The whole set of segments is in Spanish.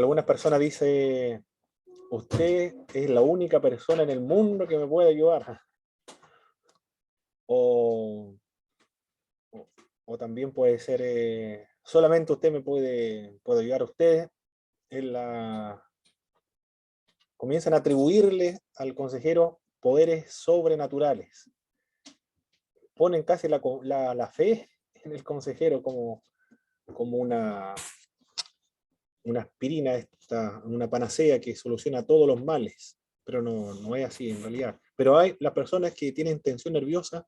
algunas personas dicen, usted es la única persona en el mundo que me puede ayudar. O, o también puede ser, solamente usted me puede ayudar a usted. En comienzan a atribuirle al consejero poderes sobrenaturales. Ponen casi la fe en el consejero como una aspirina, una panacea que soluciona todos los males, pero no es así en realidad. Pero hay las personas que tienen tensión nerviosa,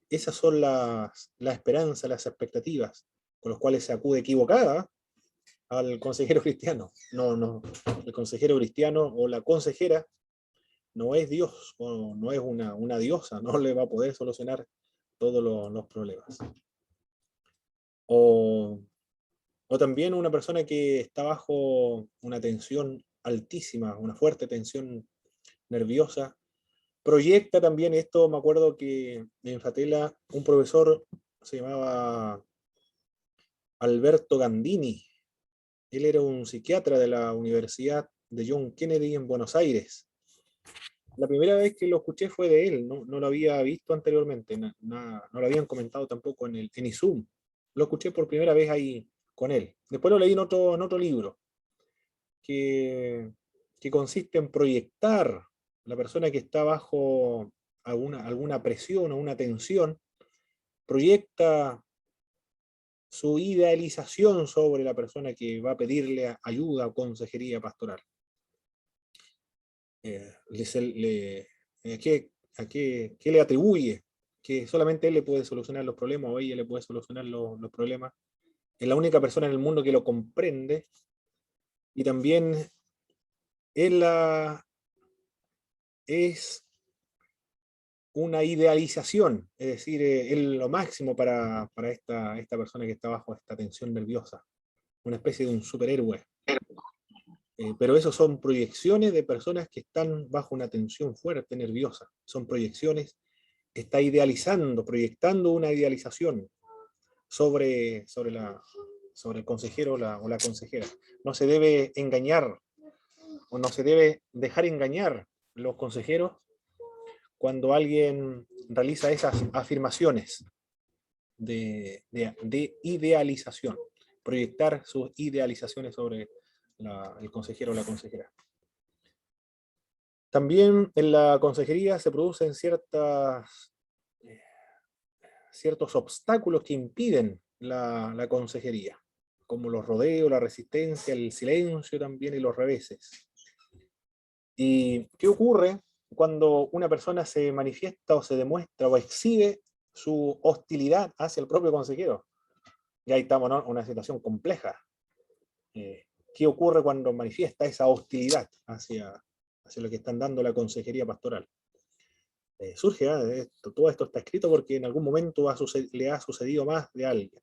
esas son las esperanzas, las expectativas, con las cuales se acude equivocada al consejero cristiano. No, el consejero cristiano o la consejera no es Dios, o no es una diosa, no le va a poder solucionar todos los problemas. O O también una persona que está bajo una tensión altísima, una fuerte tensión nerviosa, proyecta también esto. Me acuerdo que en Fatela un profesor se llamaba Alberto Gandini. Él era un psiquiatra de la Universidad de John Kennedy en Buenos Aires. La primera vez que lo escuché fue de él, no lo había visto anteriormente, no lo habían comentado tampoco en Izum. Lo escuché por primera vez ahí con él. Después lo leí en otro libro, que, que consiste en proyectar la persona que está bajo alguna presión o una tensión, proyecta su idealización sobre la persona que va a pedirle ayuda o consejería pastoral. ¿Qué le atribuye? Que solamente él le puede solucionar los problemas o ella le puede solucionar los problemas. Es la única persona en el mundo que lo comprende, y también es una idealización, es decir, es lo máximo para esta persona que está bajo esta tensión nerviosa, una especie de un superhéroe. Pero eso son proyecciones de personas que están bajo una tensión fuerte, nerviosa. Son proyecciones, está idealizando, proyectando una idealización sobre el consejero o la consejera. No se debe engañar, o no se debe dejar engañar los consejeros cuando alguien realiza esas afirmaciones de idealización, proyectar sus idealizaciones sobre el consejero o la consejera. También en la consejería se producen ciertos obstáculos que impiden la consejería, como los rodeos, la resistencia, el silencio también y los reveses. ¿Y qué ocurre cuando una persona se manifiesta o se demuestra o exhibe su hostilidad hacia el propio consejero? Ya ahí estamos en una situación compleja. ¿Qué ocurre cuando manifiesta esa hostilidad hacia lo que están dando la consejería pastoral? Surge, todo esto está escrito porque en algún momento le ha sucedido más de alguien.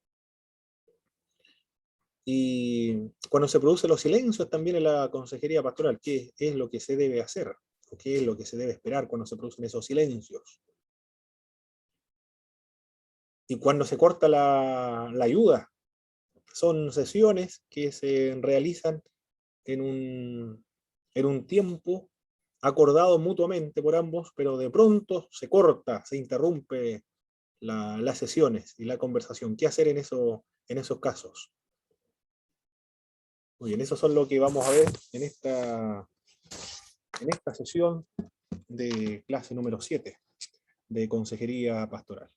Y cuando se producen los silencios también en la consejería pastoral, ¿qué es lo que se debe hacer? ¿O qué es lo que se debe esperar cuando se producen esos silencios? Y cuando se corta la ayuda, son sesiones que se realizan en un tiempo acordado mutuamente por ambos, pero de pronto se corta, se interrumpe las sesiones y la conversación. ¿Qué hacer en esos casos? Muy bien, eso son lo que vamos a ver en esta sesión de clase número 7 de consejería pastoral.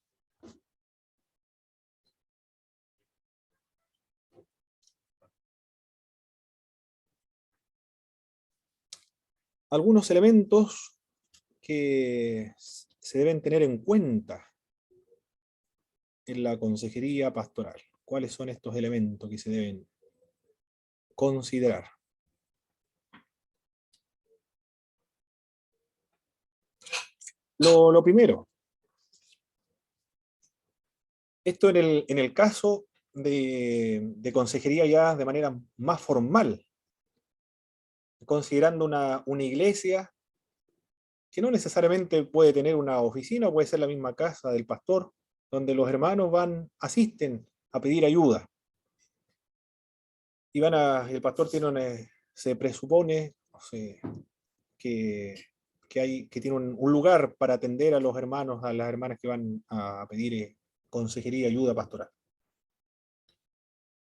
Algunos elementos que se deben tener en cuenta en la consejería pastoral. ¿Cuáles son estos elementos que se deben considerar? Lo primero, esto en el caso de consejería ya de manera más formal, considerando una iglesia que no necesariamente puede tener una oficina, puede ser la misma casa del pastor, donde los hermanos asisten a pedir ayuda. Y el pastor tiene se presupone que tiene un lugar para atender a los hermanos, a las hermanas que van a pedir consejería y ayuda pastoral.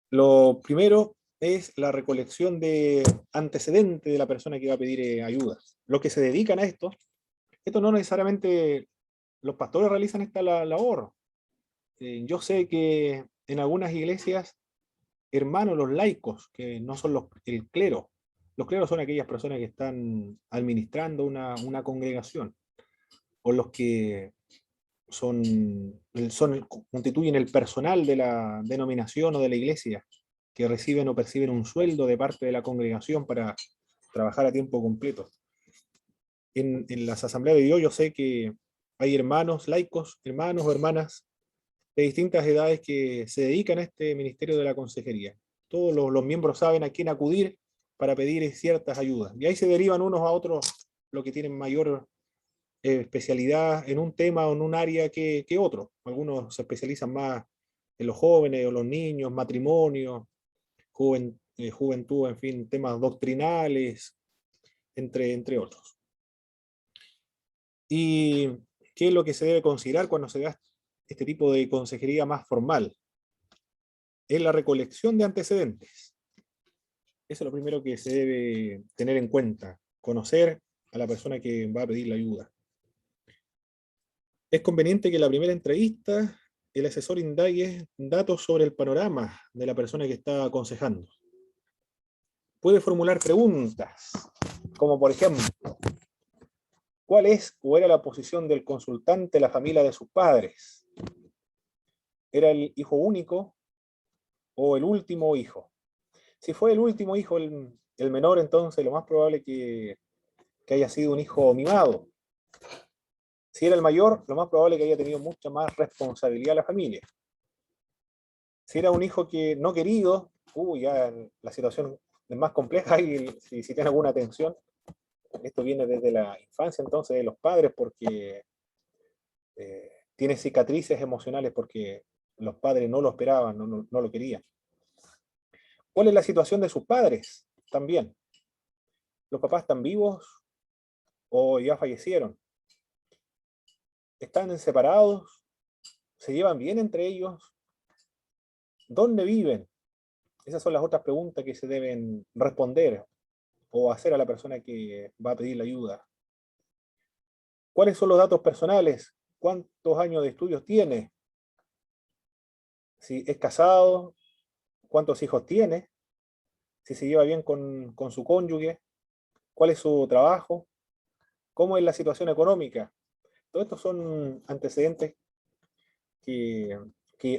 Lo primero es la recolección de antecedentes de la persona que va a pedir ayuda. Los que se dedican a esto no necesariamente los pastores realizan esta labor. Yo sé que en algunas iglesias, hermanos, los laicos, que no son el clero, los cleros son aquellas personas que están administrando una congregación, o los que constituyen el personal de la denominación o de la iglesia, que reciben o perciben un sueldo de parte de la congregación para trabajar a tiempo completo. En las asambleas de Dios yo sé que hay hermanos laicos, hermanos o hermanas de distintas edades que se dedican a este ministerio de la consejería. Todos los miembros saben a quién acudir para pedir ciertas ayudas. Y ahí se derivan unos a otros los que tienen mayor especialidad en un tema o en un área que otro. Algunos se especializan más en los jóvenes o los niños, matrimonio, juventud, en fin, temas doctrinales, entre otros. ¿Y qué es lo que se debe considerar cuando se da este tipo de consejería más formal? Es la recolección de antecedentes. Eso es lo primero que se debe tener en cuenta, conocer a la persona que va a pedir la ayuda. Es conveniente que en la primera entrevista el asesor indague datos sobre el panorama de la persona que está aconsejando. Puede formular preguntas, como por ejemplo, ¿cuál es o era la posición del consultante en la familia de sus padres? ¿Era el hijo único o el último hijo? Si fue el último hijo, el menor, entonces lo más probable que haya sido un hijo mimado. Si era el mayor, lo más probable que haya tenido mucha más responsabilidad a la familia. Si era un hijo que no querido, ya la situación es más compleja y si tiene alguna tensión, esto viene desde la infancia entonces de los padres porque tiene cicatrices emocionales porque los padres no lo esperaban, no lo querían. ¿Cuál es la situación de sus padres? También. ¿Los papás están vivos o ya fallecieron? ¿Están separados? ¿Se llevan bien entre ellos? ¿Dónde viven? Esas son las otras preguntas que se deben responder o hacer a la persona que va a pedir la ayuda. ¿Cuáles son los datos personales? ¿Cuántos años de estudios tiene? Si es casado, ¿cuántos hijos tiene? Si se lleva bien con su cónyuge, ¿cuál es su trabajo? ¿Cómo es la situación económica? Todos estos son antecedentes que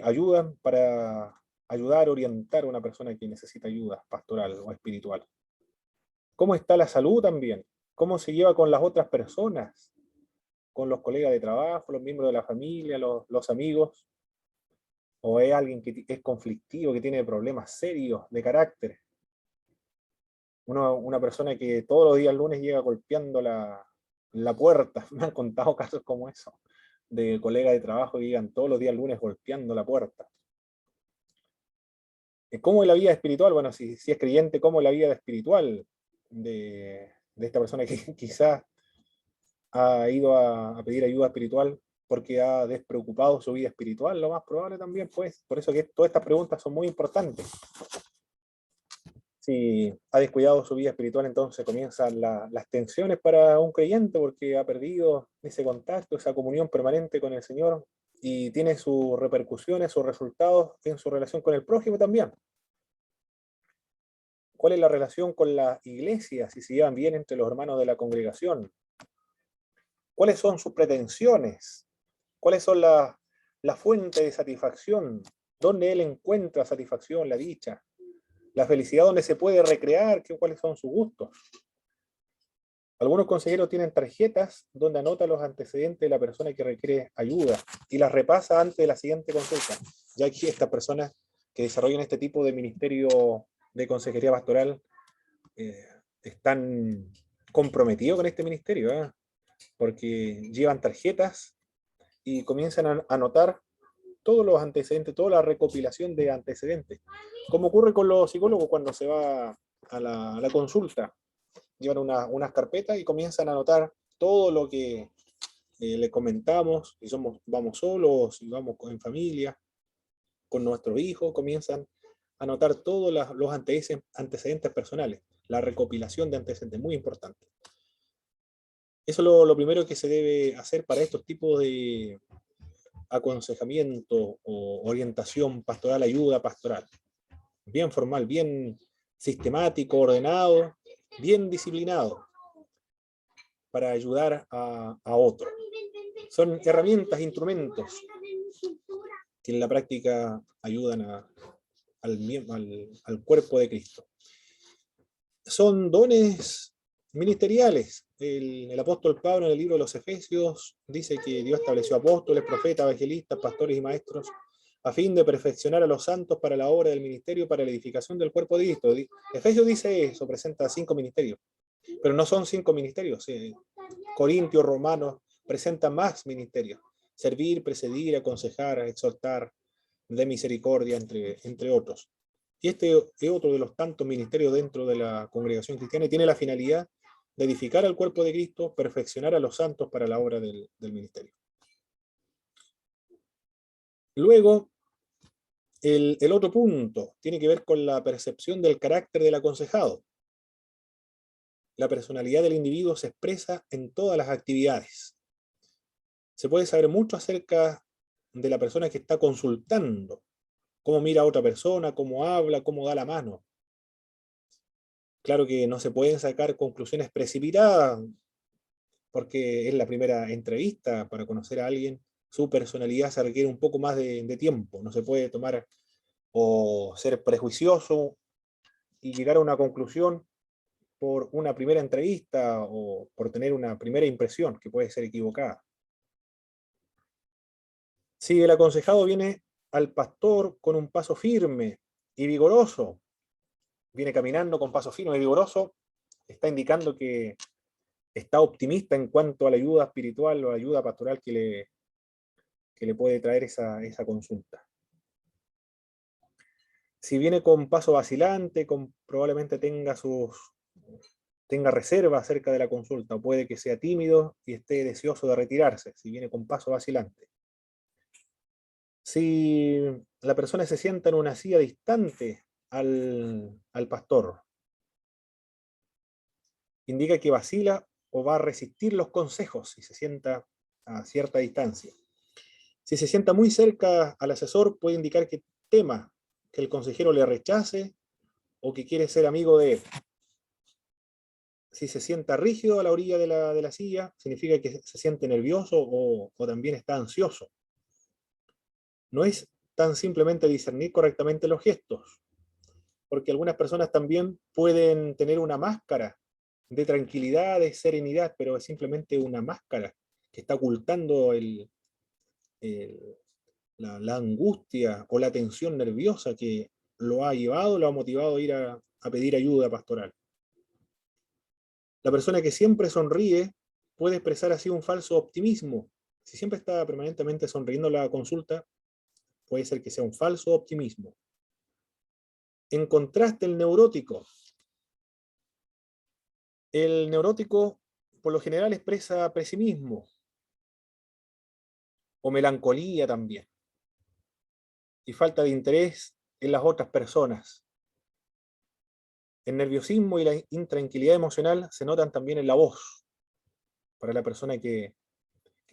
ayudan para ayudar a orientar a una persona que necesita ayuda pastoral o espiritual. ¿Cómo está la salud también? ¿Cómo se lleva con las otras personas? Con los colegas de trabajo, los miembros de la familia, los amigos. ¿O es alguien que es conflictivo, que tiene problemas serios de carácter? Una persona que todos los días lunes llega golpeando la puerta. Me han contado casos como eso, de colegas de trabajo que llegan todos los días lunes golpeando la puerta. ¿Cómo es la vida espiritual? Bueno, si es creyente, ¿cómo es la vida espiritual de esta persona que quizás ha ido a pedir ayuda espiritual porque ha despreocupado su vida espiritual? Lo más probable también, pues. Por eso que todas estas preguntas son muy importantes. Si ha descuidado su vida espiritual, entonces comienzan las tensiones para un creyente porque ha perdido ese contacto, esa comunión permanente con el Señor y tiene sus repercusiones, sus resultados en su relación con el prójimo también. ¿Cuál es la relación con la iglesia? Si se llevan bien entre los hermanos de la congregación. ¿Cuáles son sus pretensiones? ¿Cuáles son la fuente de satisfacción? ¿Dónde él encuentra satisfacción, la dicha? La felicidad, ¿dónde se puede recrear? ¿Cuáles son sus gustos? Algunos consejeros tienen tarjetas donde anota los antecedentes de la persona que requiere ayuda y las repasa antes de la siguiente consulta. Ya que estas personas que desarrollan este tipo de ministerio de consejería pastoral están comprometidos con este ministerio, porque llevan tarjetas y comienzan a anotar todos los antecedentes, toda la recopilación de antecedentes. Como ocurre con los psicólogos cuando se va a la consulta. Llevan unas carpetas y comienzan a anotar todo lo que le comentamos, si vamos solos, si vamos en familia, con nuestros hijos, comienzan a anotar todos los antecedentes personales, la recopilación de antecedentes, muy importante. Eso es lo primero que se debe hacer para estos tipos de aconsejamiento o orientación pastoral, ayuda pastoral. Bien formal, bien sistemático, ordenado, bien disciplinado, para ayudar a otro. Son herramientas, instrumentos que en la práctica ayudan al cuerpo de Cristo. Son dones ministeriales. El apóstol Pablo en el libro de los Efesios dice que Dios estableció apóstoles, profetas, evangelistas, pastores y maestros a fin de perfeccionar a los santos para la obra del ministerio, para la edificación del cuerpo de Cristo. Efesios dice eso, presenta 5 ministerios, pero no son 5 ministerios. Corintios, Romanos presentan más ministerios: servir, presidir, aconsejar, exhortar, de misericordia, entre otros. Y este es otro de los tantos ministerios dentro de la congregación cristiana y tiene la finalidad de edificar al cuerpo de Cristo, perfeccionar a los santos para la obra del ministerio. Luego, el otro punto tiene que ver con la percepción del carácter del aconsejado. La personalidad del individuo se expresa en todas las actividades. Se puede saber mucho acerca de la persona que está consultando, cómo mira a otra persona, cómo habla, cómo da la mano. Claro que no se pueden sacar conclusiones precipitadas, porque es la primera entrevista para conocer a alguien. Su personalidad se requiere un poco más de tiempo. No se puede tomar o ser prejuicioso y llegar a una conclusión por una primera entrevista o por tener una primera impresión que puede ser equivocada. Si el aconsejado viene al pastor con un paso firme y vigoroso, viene caminando con paso firme y vigoroso, está indicando que está optimista en cuanto a la ayuda espiritual o ayuda pastoral que le puede traer esa consulta. Si viene con paso vacilante, probablemente tenga reserva acerca de la consulta, o puede que sea tímido y esté deseoso de retirarse, si viene con paso vacilante. Si la persona se sienta en una silla distante al pastor, indica que vacila o va a resistir los consejos si se sienta a cierta distancia. Si se sienta muy cerca al asesor, puede indicar que tema que el consejero le rechace o que quiere ser amigo de él. Si se sienta rígido a la orilla de la silla, significa que se siente nervioso o también está ansioso. No es tan simplemente discernir correctamente los gestos, porque algunas personas también pueden tener una máscara de tranquilidad, de serenidad, pero es simplemente una máscara que está ocultando la angustia o la tensión nerviosa que lo ha motivado a ir a pedir ayuda pastoral. La persona que siempre sonríe puede expresar así un falso optimismo. Si siempre está permanentemente sonriendo la consulta, puede ser que sea un falso optimismo. En contraste, el neurótico por lo general expresa pesimismo o melancolía también, y falta de interés en las otras personas. El nerviosismo y la intranquilidad emocional se notan también en la voz, para la persona que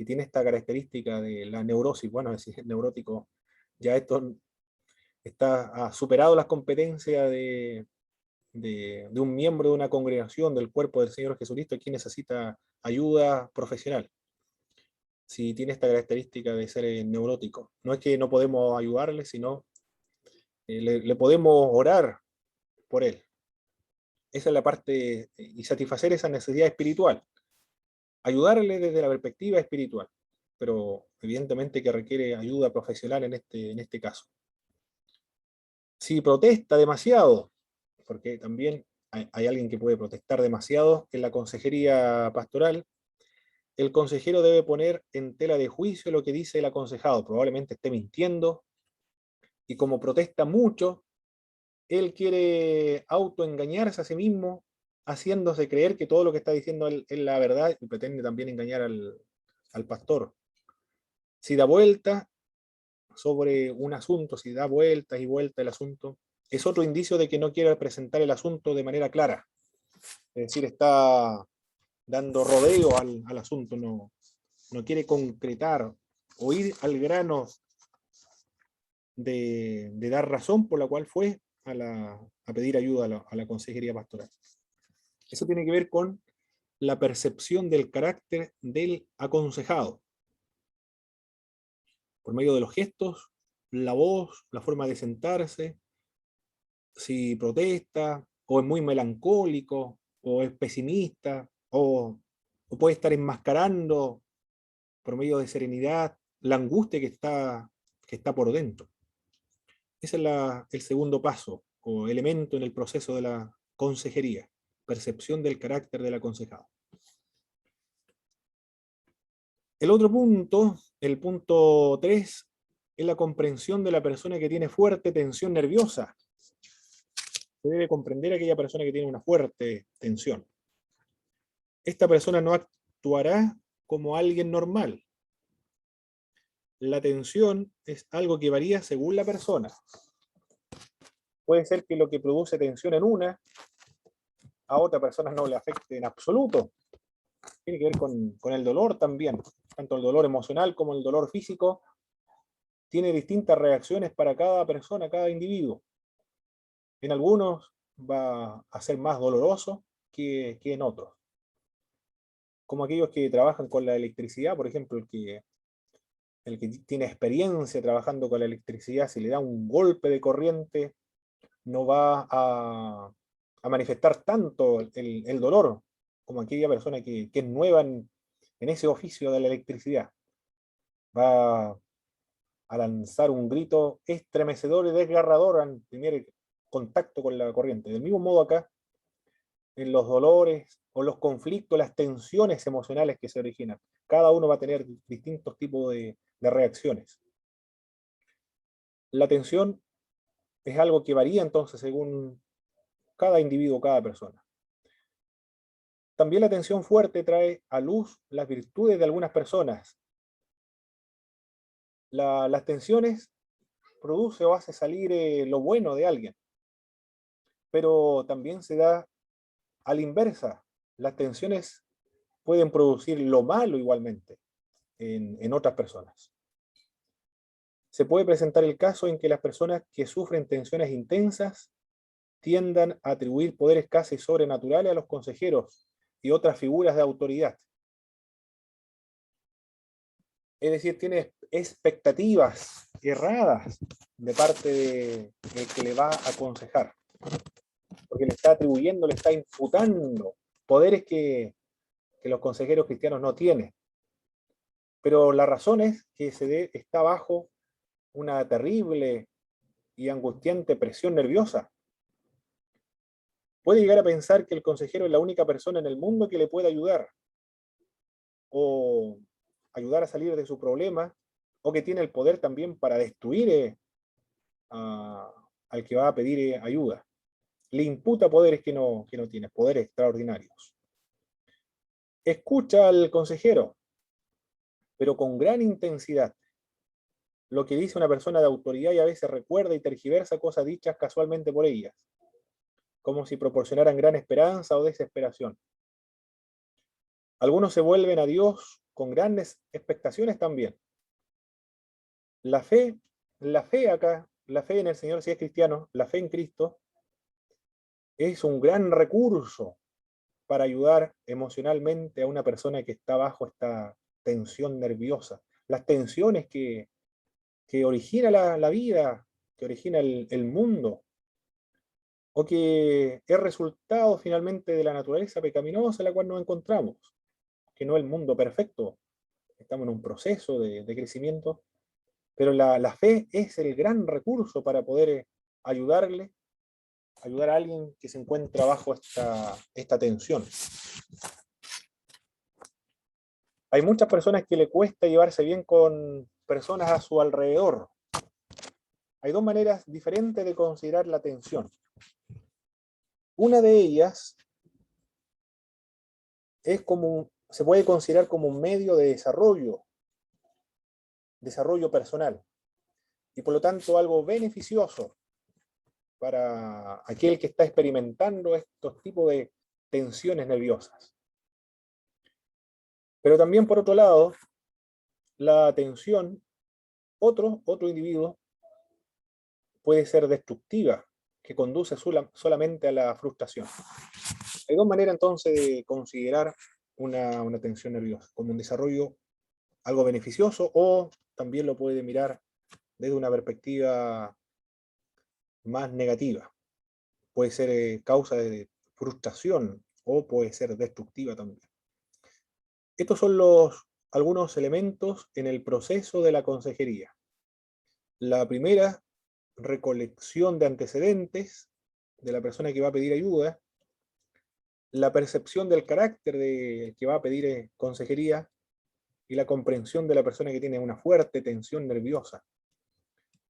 tiene esta característica de la neurosis. Bueno, es decir, neurótico, ya esto ha superado las competencias de un miembro de una congregación del cuerpo del Señor Jesucristo, quien necesita ayuda profesional. Si tiene esta característica de ser neurótico, no es que no podemos ayudarle, sino le podemos orar por él. Esa es la parte, y satisfacer esa necesidad espiritual. Ayudarle desde la perspectiva espiritual, pero evidentemente que requiere ayuda profesional en este caso. Si protesta demasiado, porque también hay alguien que puede protestar demasiado en la consejería pastoral, el consejero debe poner en tela de juicio lo que dice el aconsejado. Probablemente esté mintiendo, y como protesta mucho, Él quiere autoengañarse a sí mismo, haciéndose creer que todo lo que está diciendo él es la verdad y pretende también engañar al pastor. Si da vuelta sobre un asunto, si da vueltas y vueltas el asunto, es otro indicio de que no quiere presentar el asunto de manera clara. Es decir, está dando rodeo al asunto, no quiere concretar o ir al grano de dar razón por la cual fue a pedir ayuda a la consejería pastoral. Eso tiene que ver con la percepción del carácter del aconsejado, por medio de los gestos, la voz, la forma de sentarse, si protesta, o es muy melancólico, o es pesimista, o puede estar enmascarando por medio de serenidad la angustia que está por dentro. Ese es el segundo paso o elemento en el proceso de la consejería, percepción del carácter del aconsejado. El otro punto, el punto 3, es la comprensión de la persona que tiene fuerte tensión nerviosa. Se debe comprender a aquella persona que tiene una fuerte tensión. Esta persona no actuará como alguien normal. La tensión es algo que varía según la persona. Puede ser que lo que produce tensión en una, a otra persona no le afecte en absoluto. Tiene que ver con el dolor también. Tanto el dolor emocional como el dolor físico tiene distintas reacciones para cada persona, cada individuo. En algunos va a ser más doloroso que en otros. Como aquellos que trabajan con la electricidad, por ejemplo, el que tiene experiencia trabajando con la electricidad, si le da un golpe de corriente, no va a manifestar tanto el dolor como aquella persona que es nueva en ese oficio de la electricidad. Va a lanzar un grito estremecedor y desgarrador al primer contacto con la corriente. Del mismo modo acá, en los dolores o los conflictos, las tensiones emocionales que se originan, cada uno va a tener distintos tipos de reacciones. La tensión es algo que varía entonces según cada individuo, cada persona. También la tensión fuerte trae a luz las virtudes de algunas personas. Las tensiones produce o hace salir lo bueno de alguien, pero también se da a la inversa. Las tensiones pueden producir lo malo igualmente en otras personas. Se puede presentar el caso en que las personas que sufren tensiones intensas tiendan a atribuir poderes casi sobrenaturales a los consejeros y otras figuras de autoridad. Es decir, tiene expectativas erradas de parte del que le va a aconsejar, porque le está atribuyendo, le está imputando poderes que los consejeros cristianos no tienen. Pero la razón es que está bajo una terrible y angustiante presión nerviosa. Puede llegar a pensar que el consejero es la única persona en el mundo que le puede ayudar, o ayudar a salir de su problema, o que tiene el poder también para destruir al que va a pedir ayuda. Le imputa poderes que no tiene, poderes extraordinarios. Escucha al consejero, pero con gran intensidad, lo que dice una persona de autoridad, y a veces recuerda y tergiversa cosas dichas casualmente por ellas, como si proporcionaran gran esperanza o desesperación. Algunos se vuelven a Dios con grandes expectaciones también. La fe acá, la fe en el Señor si es cristiano, la fe en Cristo, es un gran recurso para ayudar emocionalmente a una persona que está bajo esta tensión nerviosa. Las tensiones que origina la vida, que origina el mundo, o que es resultado finalmente de la naturaleza pecaminosa en la cual nos encontramos, que no es el mundo perfecto, estamos en un proceso de crecimiento, pero la fe es el gran recurso para poder ayudar a alguien que se encuentra bajo esta tensión. Hay muchas personas que le cuesta llevarse bien con personas a su alrededor. Hay dos maneras diferentes de considerar la tensión. Una de ellas es se puede considerar como un medio de desarrollo personal, y por lo tanto algo beneficioso para aquel que está experimentando estos tipos de tensiones nerviosas. Pero también, por otro lado, la tensión, otro individuo, puede ser destructiva, que conduce solamente a la frustración. Hay dos maneras entonces de considerar una tensión nerviosa, como un desarrollo algo beneficioso, o también lo puede mirar desde una perspectiva más negativa. Puede ser causa de frustración o puede ser destructiva también. Estos son algunos elementos en el proceso de la consejería. La primera, recolección de antecedentes de la persona que va a pedir ayuda, la percepción del carácter del que va a pedir consejería y la comprensión de la persona que tiene una fuerte tensión nerviosa,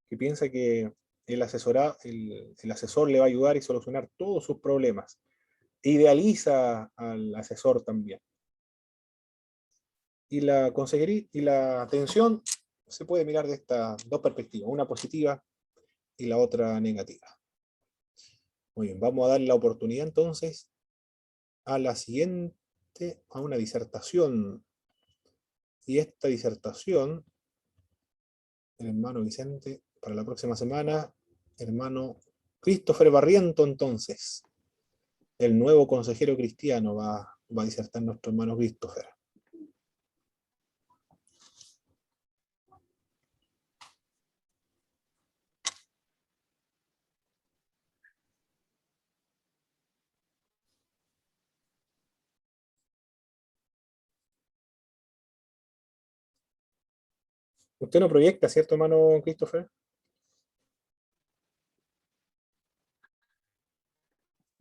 que piensa que el asesor le va a ayudar y solucionar todos sus problemas. Idealiza al asesor también. Y la consejería y la atención se puede mirar de estas dos perspectivas, una positiva y la otra negativa. Muy bien, vamos a dar la oportunidad entonces a la siguiente, a una disertación. Y esta disertación, el hermano Vicente, para la próxima semana, hermano Christopher Barriento, entonces, el nuevo consejero cristiano, va a disertar nuestro hermano Christopher. Usted no proyecta, ¿cierto, hermano Christopher?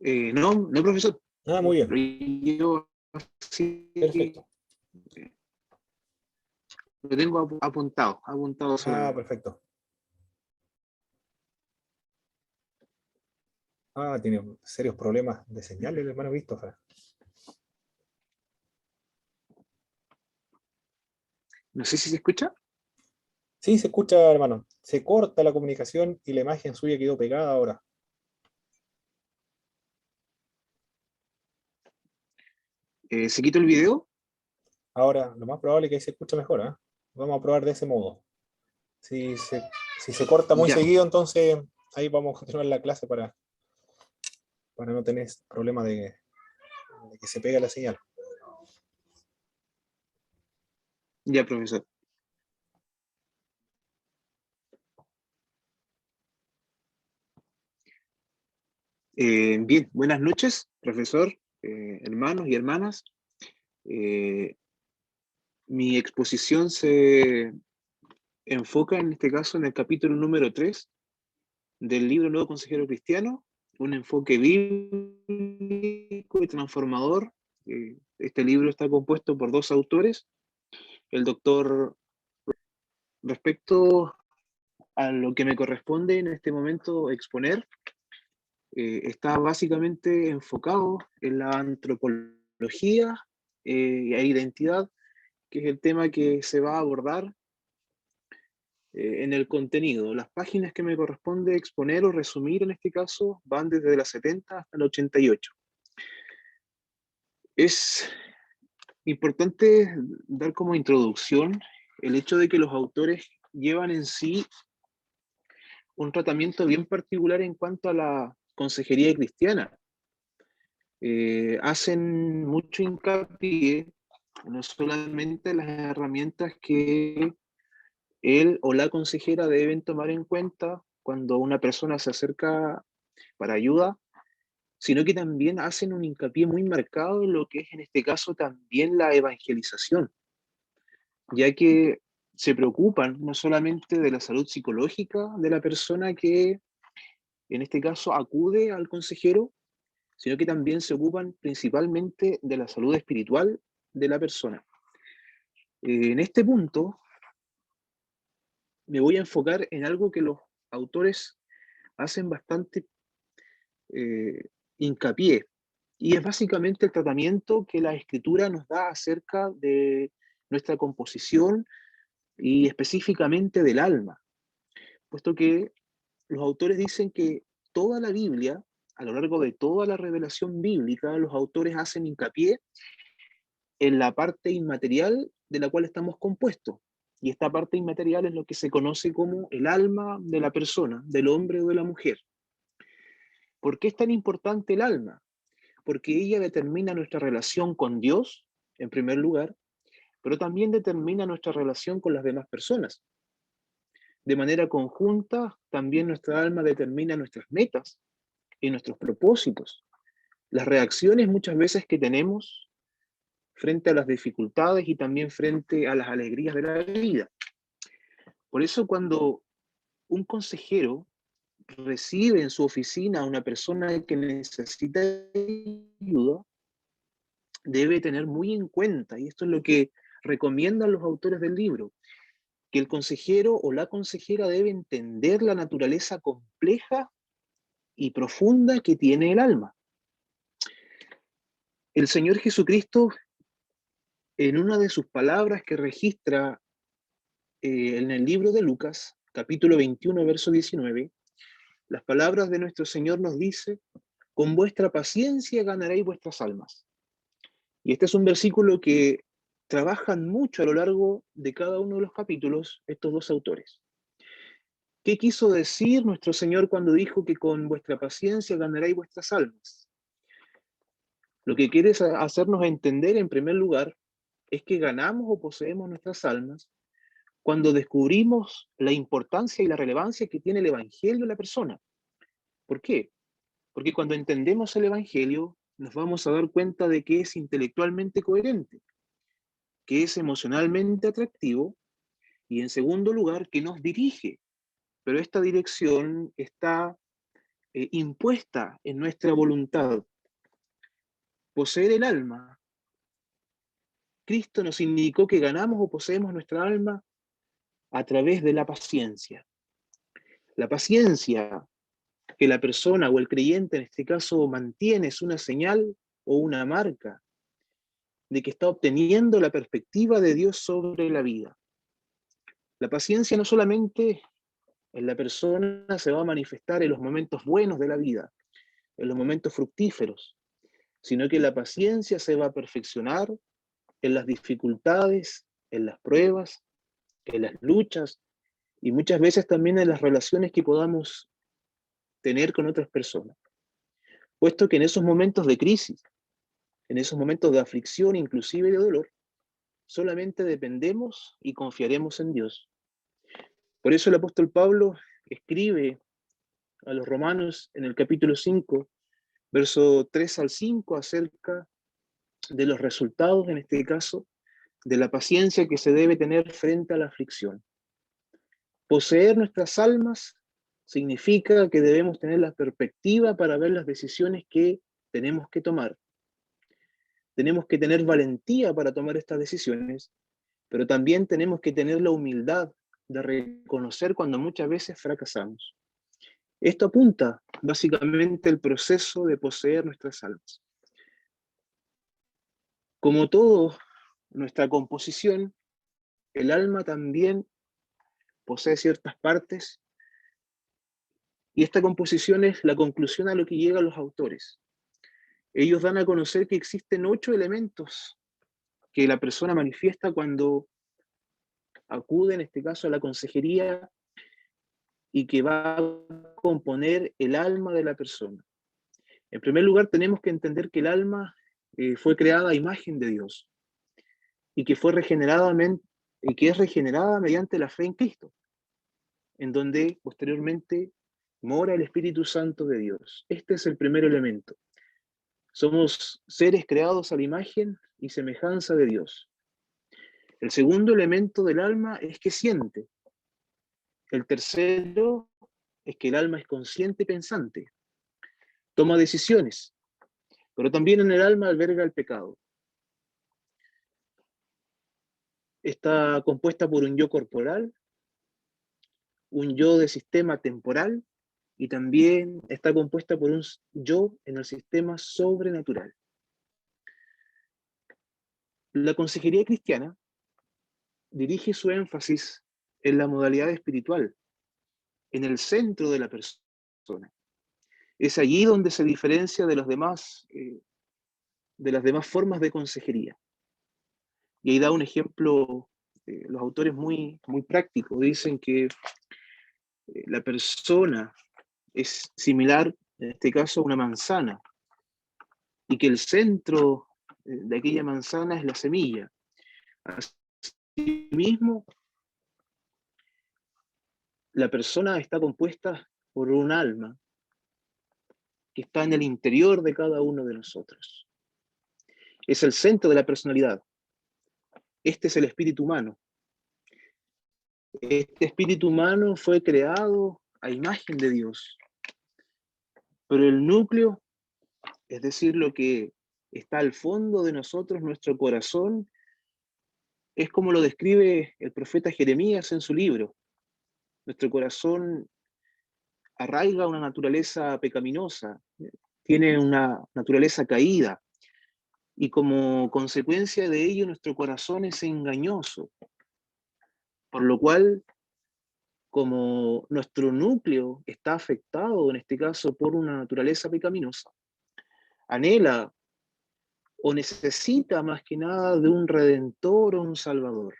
No, no, profesor. Ah, muy bien. Yo sí Perfecto. lo tengo apuntado Ah, solamente. perfecto. Ah, tiene serios problemas de señal el hermano Christopher. No sé si se escucha. Sí, se escucha, hermano. Se corta la comunicación y la imagen suya quedó pegada ahora. ¿Se quitó el video? Ahora, lo más probable es que ahí se escuche mejor, ¿eh? Vamos a probar de ese modo. Si se, si se corta muy Ya, seguido, entonces ahí vamos a continuar la clase para no tener problema de que se pegue la señal. ya, profesor. Bien, buenas noches, profesor, hermanos y hermanas. Eh, Mi exposición se enfoca en este caso en el capítulo número 3 del libro Nuevo Consejero Cristiano, un enfoque bíblico y transformador. Este libro está compuesto por dos autores, el doctor. Respecto a lo que me corresponde en este momento exponer, está básicamente enfocado en la antropología e identidad, que es el tema que se va a abordar en el contenido. Las páginas que me corresponde exponer o resumir en este caso van desde las 70 hasta el 88. Es importante dar como introducción el hecho de que los autores llevan en sí un tratamiento bien particular en cuanto a la consejería cristiana. Hacen mucho hincapié no solamente en las herramientas que él o la consejera deben tomar en cuenta cuando una persona se acerca para ayuda, sino que también hacen un hincapié muy marcado en lo que es en este caso también la evangelización, ya que se preocupan no solamente de la salud psicológica de la persona que en este caso acude al consejero, sino que también se ocupan principalmente de la salud espiritual de la persona. En este punto me voy a enfocar en algo que los autores hacen bastante hincapié. Y es básicamente el tratamiento que la Escritura nos da acerca de nuestra composición y específicamente del alma, puesto que los autores dicen que toda la Biblia, a lo largo de toda la revelación bíblica, los autores hacen hincapié en la parte inmaterial de la cual estamos compuestos. Y esta parte inmaterial es lo que se conoce como el alma de la persona, del hombre o de la mujer. ¿Por qué es tan importante el alma? Porque ella determina nuestra relación con Dios, en primer lugar, pero también determina nuestra relación con las demás personas. De manera conjunta, también nuestra alma determina nuestras metas y nuestros propósitos, las reacciones muchas veces que tenemos frente a las dificultades y también frente a las alegrías de la vida. Por eso cuando un consejero recibe en su oficina a una persona que necesita ayuda, debe tener muy en cuenta, y esto es lo que recomiendan los autores del libro, que el consejero o la consejera debe entender la naturaleza compleja y profunda que tiene el alma. El Señor Jesucristo, en una de sus palabras que registra en el libro de Lucas, capítulo 21, verso 19, las palabras de nuestro Señor nos dice: con vuestra paciencia ganaréis vuestras almas. Y este es un versículo que trabajan mucho a lo largo de cada uno de los capítulos estos dos autores. ¿Qué quiso decir nuestro Señor cuando dijo que con vuestra paciencia ganaréis vuestras almas? Lo que quiere hacernos entender, en primer lugar, es que ganamos o poseemos nuestras almas cuando descubrimos la importancia y la relevancia que tiene el Evangelio en la persona. ¿Por qué? Porque cuando entendemos el Evangelio, nos vamos a dar cuenta de que es intelectualmente coherente, que es emocionalmente atractivo y, en segundo lugar, que nos dirige. Pero esta dirección está impuesta en nuestra voluntad. Poseer el alma. Cristo nos indicó que ganamos o poseemos nuestra alma a través de la paciencia. La paciencia que la persona o el creyente en este caso mantiene es una señal o una marca de que está obteniendo la perspectiva de Dios sobre la vida. La paciencia no solamente en la persona se va a manifestar en los momentos buenos de la vida, en los momentos fructíferos, sino que la paciencia se va a perfeccionar en las dificultades, en las pruebas, en las luchas y muchas veces también en las relaciones que podamos tener con otras personas. Puesto que en esos momentos de crisis, en esos momentos de aflicción, inclusive de dolor, solamente dependemos y confiaremos en Dios. Por eso el apóstol Pablo escribe a los romanos en el capítulo 5, verso 3 al 5, acerca de los resultados, en este caso, de la paciencia que se debe tener frente a la aflicción. Poseer nuestras almas significa que debemos tener la perspectiva para ver las decisiones que tenemos que tomar. Tenemos que tener valentía para tomar estas decisiones, pero también tenemos que tener la humildad de reconocer cuando muchas veces fracasamos. Esto apunta básicamente al proceso de poseer nuestras almas. Como todo, nuestra composición, el alma también posee ciertas partes y esta composición es la conclusión a lo que llegan los autores. Ellos dan a conocer que existen 8 elementos que la persona manifiesta cuando acude, en este caso, a la consejería y que va a componer el alma de la persona. En primer lugar, tenemos que entender que el alma fue creada a imagen de Dios y que es regenerada mediante la fe en Cristo, en donde posteriormente mora el Espíritu Santo de Dios. Este es el primer elemento. Somos seres creados a la imagen y semejanza de Dios. El segundo elemento del alma es que siente. El tercero es que el alma es consciente y pensante. Toma decisiones, pero también en el alma alberga el pecado. Está compuesta por un yo corporal, un yo de sistema temporal y también está compuesta por un yo en el sistema sobrenatural. La consejería cristiana dirige su énfasis en la modalidad espiritual, en el centro de la persona. Es allí donde se diferencia de las demás formas de consejería. Y ahí da un ejemplo, los autores muy, muy prácticos. Dicen que la persona es similar, en este caso, a una manzana, y que el centro de aquella manzana es la semilla. Asimismo, la persona está compuesta por un alma que está en el interior de cada uno de nosotros. Es el centro de la personalidad. Este es el espíritu humano. Este espíritu humano fue creado a imagen de Dios. Pero el núcleo, es decir, lo que está al fondo de nosotros, nuestro corazón, es como lo describe el profeta Jeremías en su libro. Nuestro corazón arraiga una naturaleza pecaminosa, tiene una naturaleza caída, y como consecuencia de ello nuestro corazón es engañoso, por lo cual, como nuestro núcleo está afectado, en este caso, por una naturaleza pecaminosa, anhela o necesita más que nada de un redentor o un salvador.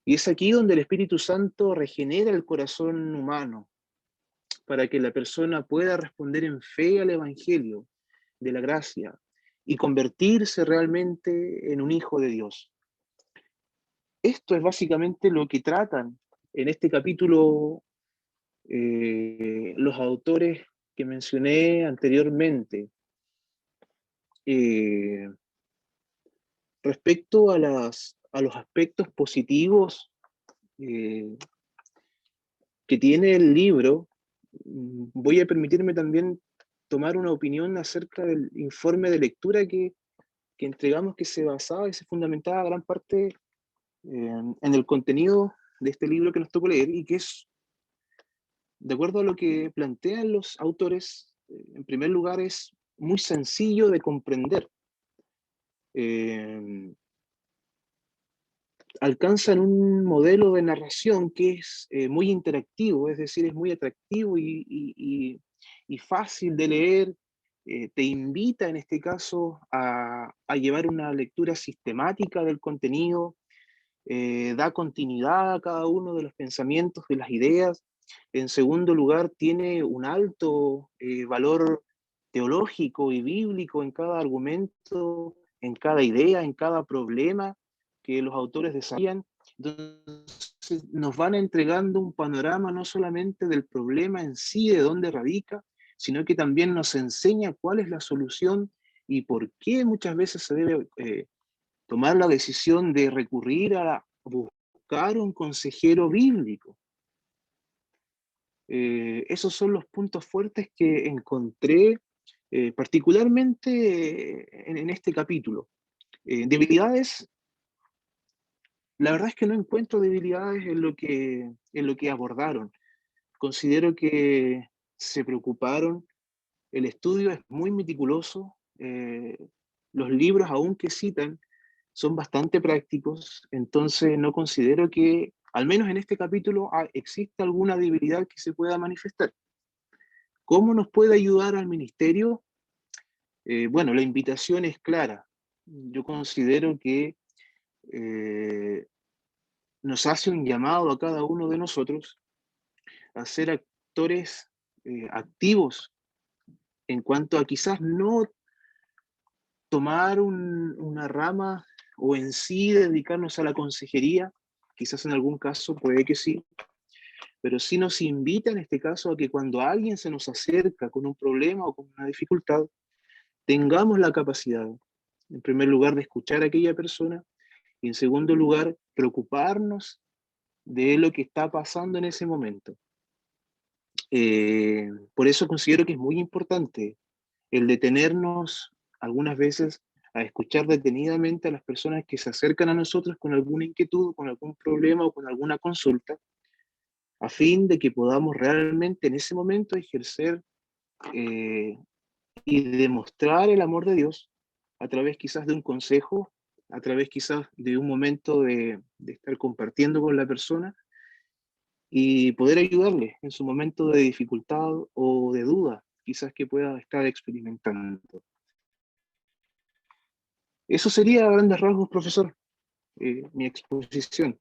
Y es aquí donde el Espíritu Santo regenera el corazón humano, para que la persona pueda responder en fe al Evangelio de la gracia y convertirse realmente en un hijo de Dios. Esto es básicamente lo que tratan en este capítulo los autores que mencioné anteriormente. Respecto a los aspectos positivos eh, que tiene el libro, voy a permitirme también tomar una opinión acerca del informe de lectura que entregamos, que se basaba y se fundamentaba gran parte en el contenido de este libro que nos tocó leer, y que es, de acuerdo a lo que plantean los autores, en primer lugar es muy sencillo de comprender. Alcanzan un modelo de narración que es muy interactivo, es decir, es muy atractivo y fácil de leer. Te invita en este caso a llevar una lectura sistemática del contenido, da continuidad a cada uno de los pensamientos, de las ideas. En segundo lugar, tiene un alto valor teológico y bíblico en cada argumento, en cada idea, en cada problema que los autores desarrollan. Entonces, nos van entregando un panorama no solamente del problema en sí, de dónde radica, sino que también nos enseña cuál es la solución y por qué muchas veces se debe tomar la decisión de recurrir a buscar un consejero bíblico. Esos son los puntos fuertes que encontré particularmente en este capítulo. Debilidades, la verdad es que no encuentro debilidades en lo que abordaron. Considero que se preocuparon, el estudio es muy meticuloso, los libros, aunque citan, son bastante prácticos, entonces no considero que, al menos en este capítulo, exista alguna debilidad que se pueda manifestar. ¿Cómo nos puede ayudar al ministerio? Bueno, la invitación es clara. Yo considero que nos hace un llamado a cada uno de nosotros a ser actores activos en cuanto a quizás no tomar una rama o en sí dedicarnos a la consejería, quizás en algún caso puede que sí, pero sí nos invita en este caso a que cuando alguien se nos acerca con un problema o con una dificultad, tengamos la capacidad, en primer lugar, de escuchar a aquella persona y en segundo lugar, preocuparnos de lo que está pasando en ese momento. Por eso considero que es muy importante el detenernos algunas veces a escuchar detenidamente a las personas que se acercan a nosotros con alguna inquietud, con algún problema o con alguna consulta, a fin de que podamos realmente en ese momento ejercer eh, y demostrar el amor de Dios a través quizás de un consejo, a través quizás de un momento de estar compartiendo con la persona y poder ayudarle en su momento de dificultad o de duda, quizás que pueda estar experimentando. Eso sería a grandes rasgos, profesor, mi exposición.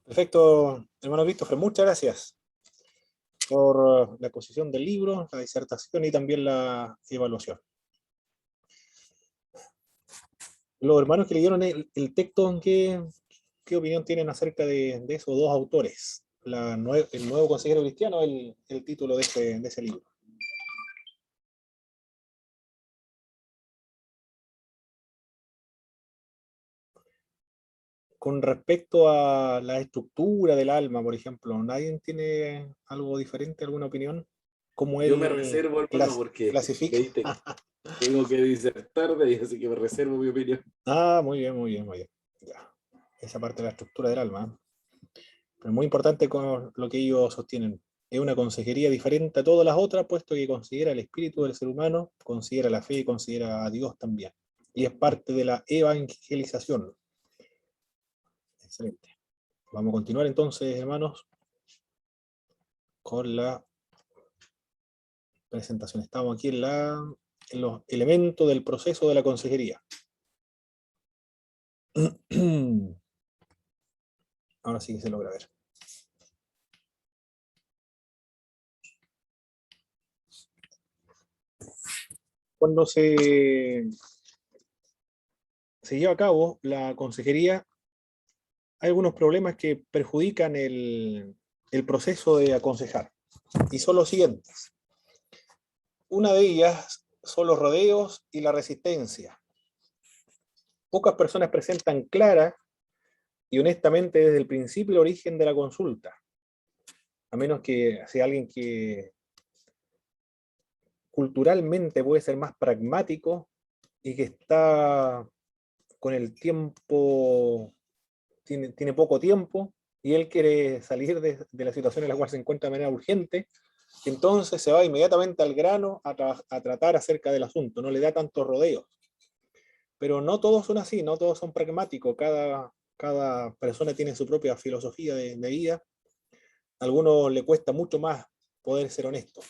Perfecto, hermano Christopher, muchas gracias por la exposición del libro, la disertación y también la evaluación. Los hermanos que leyeron el texto, ¿qué opinión tienen acerca de esos dos autores? El nuevo consejero cristiano, el título de ese libro. Con respecto a la estructura del alma, por ejemplo, ¿nadie tiene algo diferente, alguna opinión? ¿Cómo Yo me él reservo, hermano, porque clasifica? veis, tengo que disertar de ahí, así que me reservo mi opinión. Ah, muy bien, muy bien, muy bien. Ya. Esa parte de la estructura del alma. Pero muy importante con lo que ellos sostienen. Es una consejería diferente a todas las otras, puesto que considera el espíritu del ser humano, considera la fe y considera a Dios también. Y es parte de la evangelización. Excelente. Vamos a continuar entonces, hermanos, con la presentación. Estamos aquí en los elementos del proceso de la consejería. Ahora sí que se logra ver. Cuando se lleva a cabo la consejería, hay algunos problemas que perjudican el proceso de aconsejar. Y son los siguientes. Una de ellas son los rodeos y la resistencia. Pocas personas presentan clara y honestamente desde el principio el origen de la consulta, a menos que sea alguien que culturalmente puede ser más pragmático y que está con el tiempo, tiene poco tiempo y él quiere salir de la situación en la cual se encuentra de manera urgente, entonces se va inmediatamente al grano a tratar acerca del asunto, no le da tantos rodeos. Pero no todos son así, no todos son pragmáticos, cada persona tiene su propia filosofía de vida, a algunos le cuesta mucho más poder ser honesto.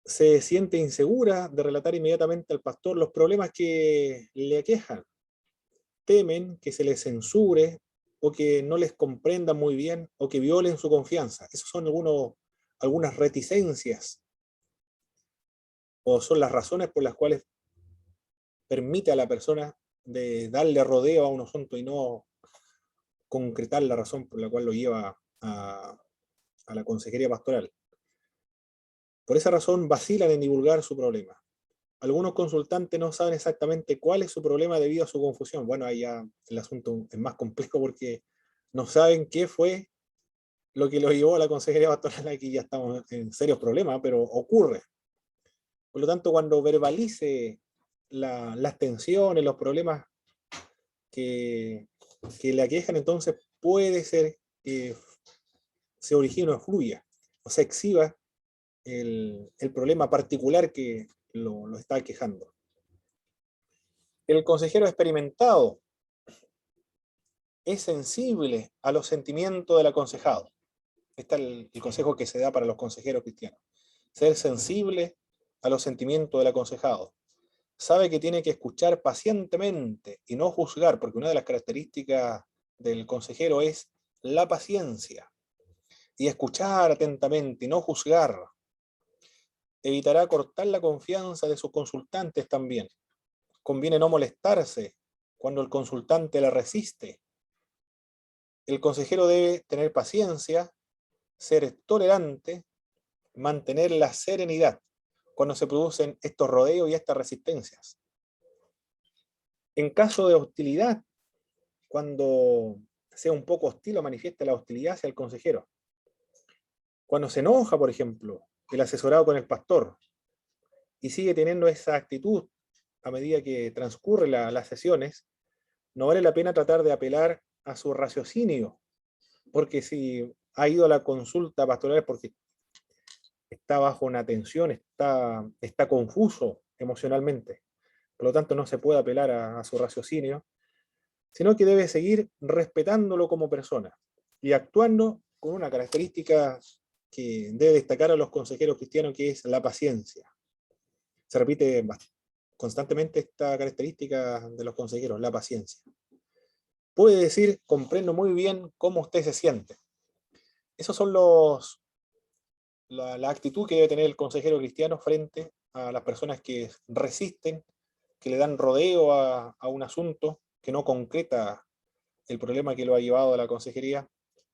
Se siente insegura de relatar inmediatamente al pastor los problemas que le aquejan, temen que se les censure o que no les comprendan muy bien o que violen su confianza. Esas son algunas reticencias o son las razones por las cuales permite a la persona de darle rodeo a un asunto y no concretar la razón por la cual lo lleva a la consejería pastoral. Por esa razón vacilan en divulgar su problema. Algunos consultantes no saben exactamente cuál es su problema debido a su confusión. Bueno, ahí ya el asunto es más complejo porque no saben qué fue lo que lo llevó a la consejería pastoral. Aquí ya estamos en serios problemas, pero ocurre. Por lo tanto, cuando verbalice las tensiones, los problemas que, que le aquejan, entonces puede ser que se origine o fluya, o se exhiba el problema particular que lo está quejando. El consejero experimentado es sensible a los sentimientos del aconsejado. Este es el consejo que se da para los consejeros cristianos. Ser sensible a los sentimientos del aconsejado. Sabe que tiene que escuchar pacientemente y no juzgar, porque una de las características del consejero es la paciencia. Y escuchar atentamente y no juzgar. Evitará cortar la confianza de sus consultantes también. Conviene no molestarse cuando el consultante la resiste. El consejero debe tener paciencia, ser tolerante, mantener la serenidad cuando se producen estos rodeos y estas resistencias. En caso de hostilidad, cuando sea un poco hostil o manifieste la hostilidad hacia el consejero. Cuando se enoja, por ejemplo, el asesorado con el pastor y sigue teniendo esa actitud a medida que transcurren las sesiones, no vale la pena tratar de apelar a su raciocinio porque si ha ido a la consulta pastoral es porque está bajo una tensión, está confuso emocionalmente. Por lo tanto, no se puede apelar a su raciocinio, sino que debe seguir respetándolo como persona y actuando con una característica que debe destacar a los consejeros cristianos, que es la paciencia. Se repite constantemente esta característica de los consejeros, la paciencia. Puede decir: comprendo muy bien cómo usted se siente. Esos son la actitud que debe tener el consejero cristiano frente a las personas que resisten, que le dan rodeo a un asunto, que no concreta el problema que lo ha llevado a la consejería,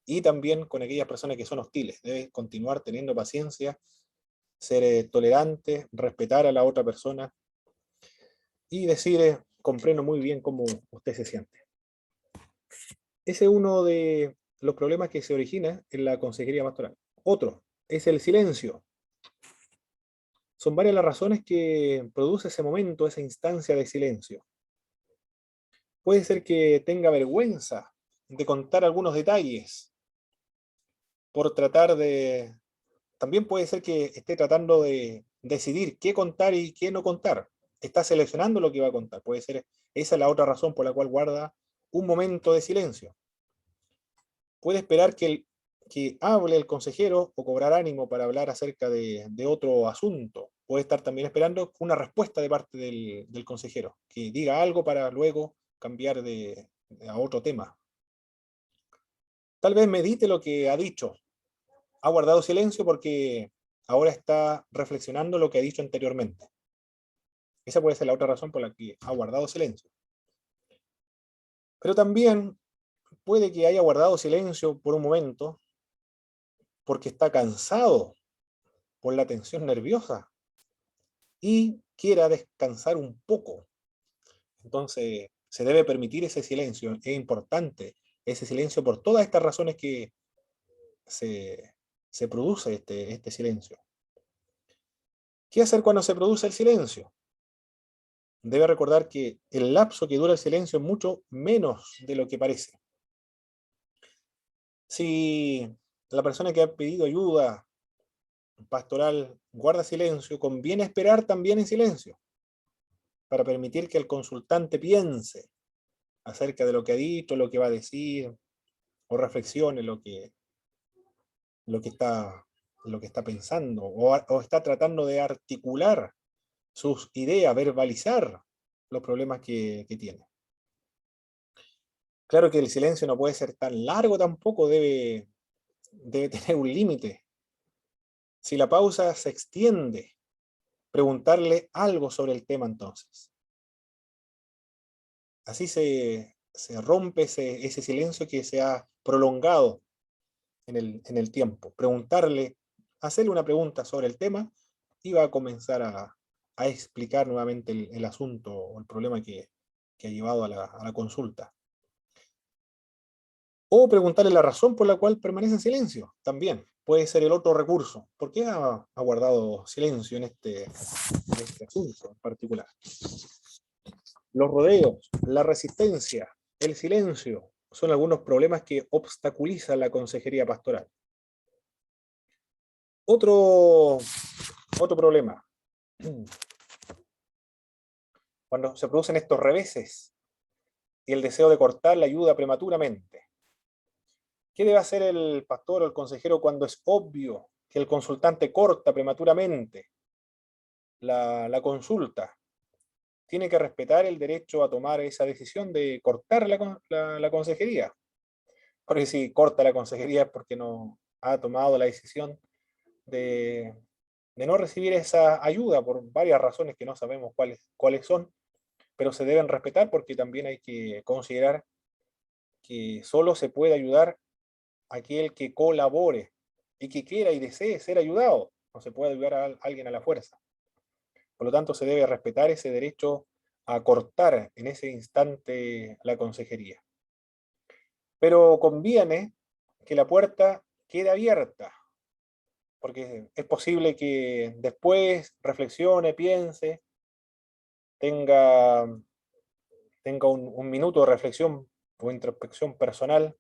y también con aquellas personas que son hostiles. Debe continuar teniendo paciencia, ser tolerante, respetar a la otra persona y decir: comprendo muy bien cómo usted se siente. Ese es uno de los problemas que se origina en la consejería pastoral. Otro es el silencio. Son varias las razones que produce ese momento, esa instancia de silencio. Puede ser que tenga vergüenza de contar algunos detalles por tratar de... También puede ser que esté tratando de decidir qué contar y qué no contar. Está seleccionando lo que va a contar. Puede ser esa es la otra razón por la cual guarda un momento de silencio. Puede esperar que hable el consejero o cobrar ánimo para hablar acerca de otro asunto. Puede estar también esperando una respuesta de parte del consejero, que diga algo para luego cambiar a otro tema. Tal vez medite lo que ha dicho. Ha guardado silencio porque ahora está reflexionando lo que ha dicho anteriormente. Esa puede ser la otra razón por la que ha guardado silencio. Pero también puede que haya guardado silencio por un momento porque está cansado por la tensión nerviosa y quiera descansar un poco. Entonces, se debe permitir ese silencio. Es importante ese silencio por todas estas razones que se produce este silencio. ¿Qué hacer cuando se produce el silencio? Debe recordar que el lapso que dura el silencio es mucho menos de lo que parece. Si la persona que ha pedido ayuda pastoral guarda silencio, conviene esperar también en silencio para permitir que el consultante piense acerca de lo que ha dicho, lo que va a decir, o reflexione lo que está, lo que está pensando, o está tratando de articular sus ideas, verbalizar los problemas que tiene. Claro que el silencio no puede ser tan largo tampoco, debe tener un límite. Si la pausa se extiende, preguntarle algo sobre el tema entonces. Así se rompe ese silencio que se ha prolongado en el tiempo. Preguntarle, hacerle una pregunta sobre el tema y va a comenzar a explicar nuevamente el asunto o el problema que ha llevado a la consulta. O preguntarle la razón por la cual permanece en silencio, también puede ser el otro recurso. ¿Por qué ha guardado silencio en este asunto en particular? Los rodeos, la resistencia, el silencio, son algunos problemas que obstaculizan la consejería pastoral. Otro problema, cuando se producen estos reveses y el deseo de cortar la ayuda prematuramente. ¿Qué debe hacer el pastor o el consejero cuando es obvio que el consultante corta prematuramente la consulta? Tiene que respetar el derecho a tomar esa decisión de cortar la consejería. Porque si corta la consejería es porque no ha tomado la decisión de no recibir esa ayuda por varias razones que no sabemos cuáles son, pero se deben respetar porque también hay que considerar que solo se puede ayudar a aquel que colabore y que quiera y desee ser ayudado. No se puede ayudar a alguien a la fuerza. Por lo tanto, se debe respetar ese derecho a cortar en ese instante la consejería. Pero conviene que la puerta quede abierta, porque es posible que después reflexione, piense, tenga un minuto de reflexión o introspección personal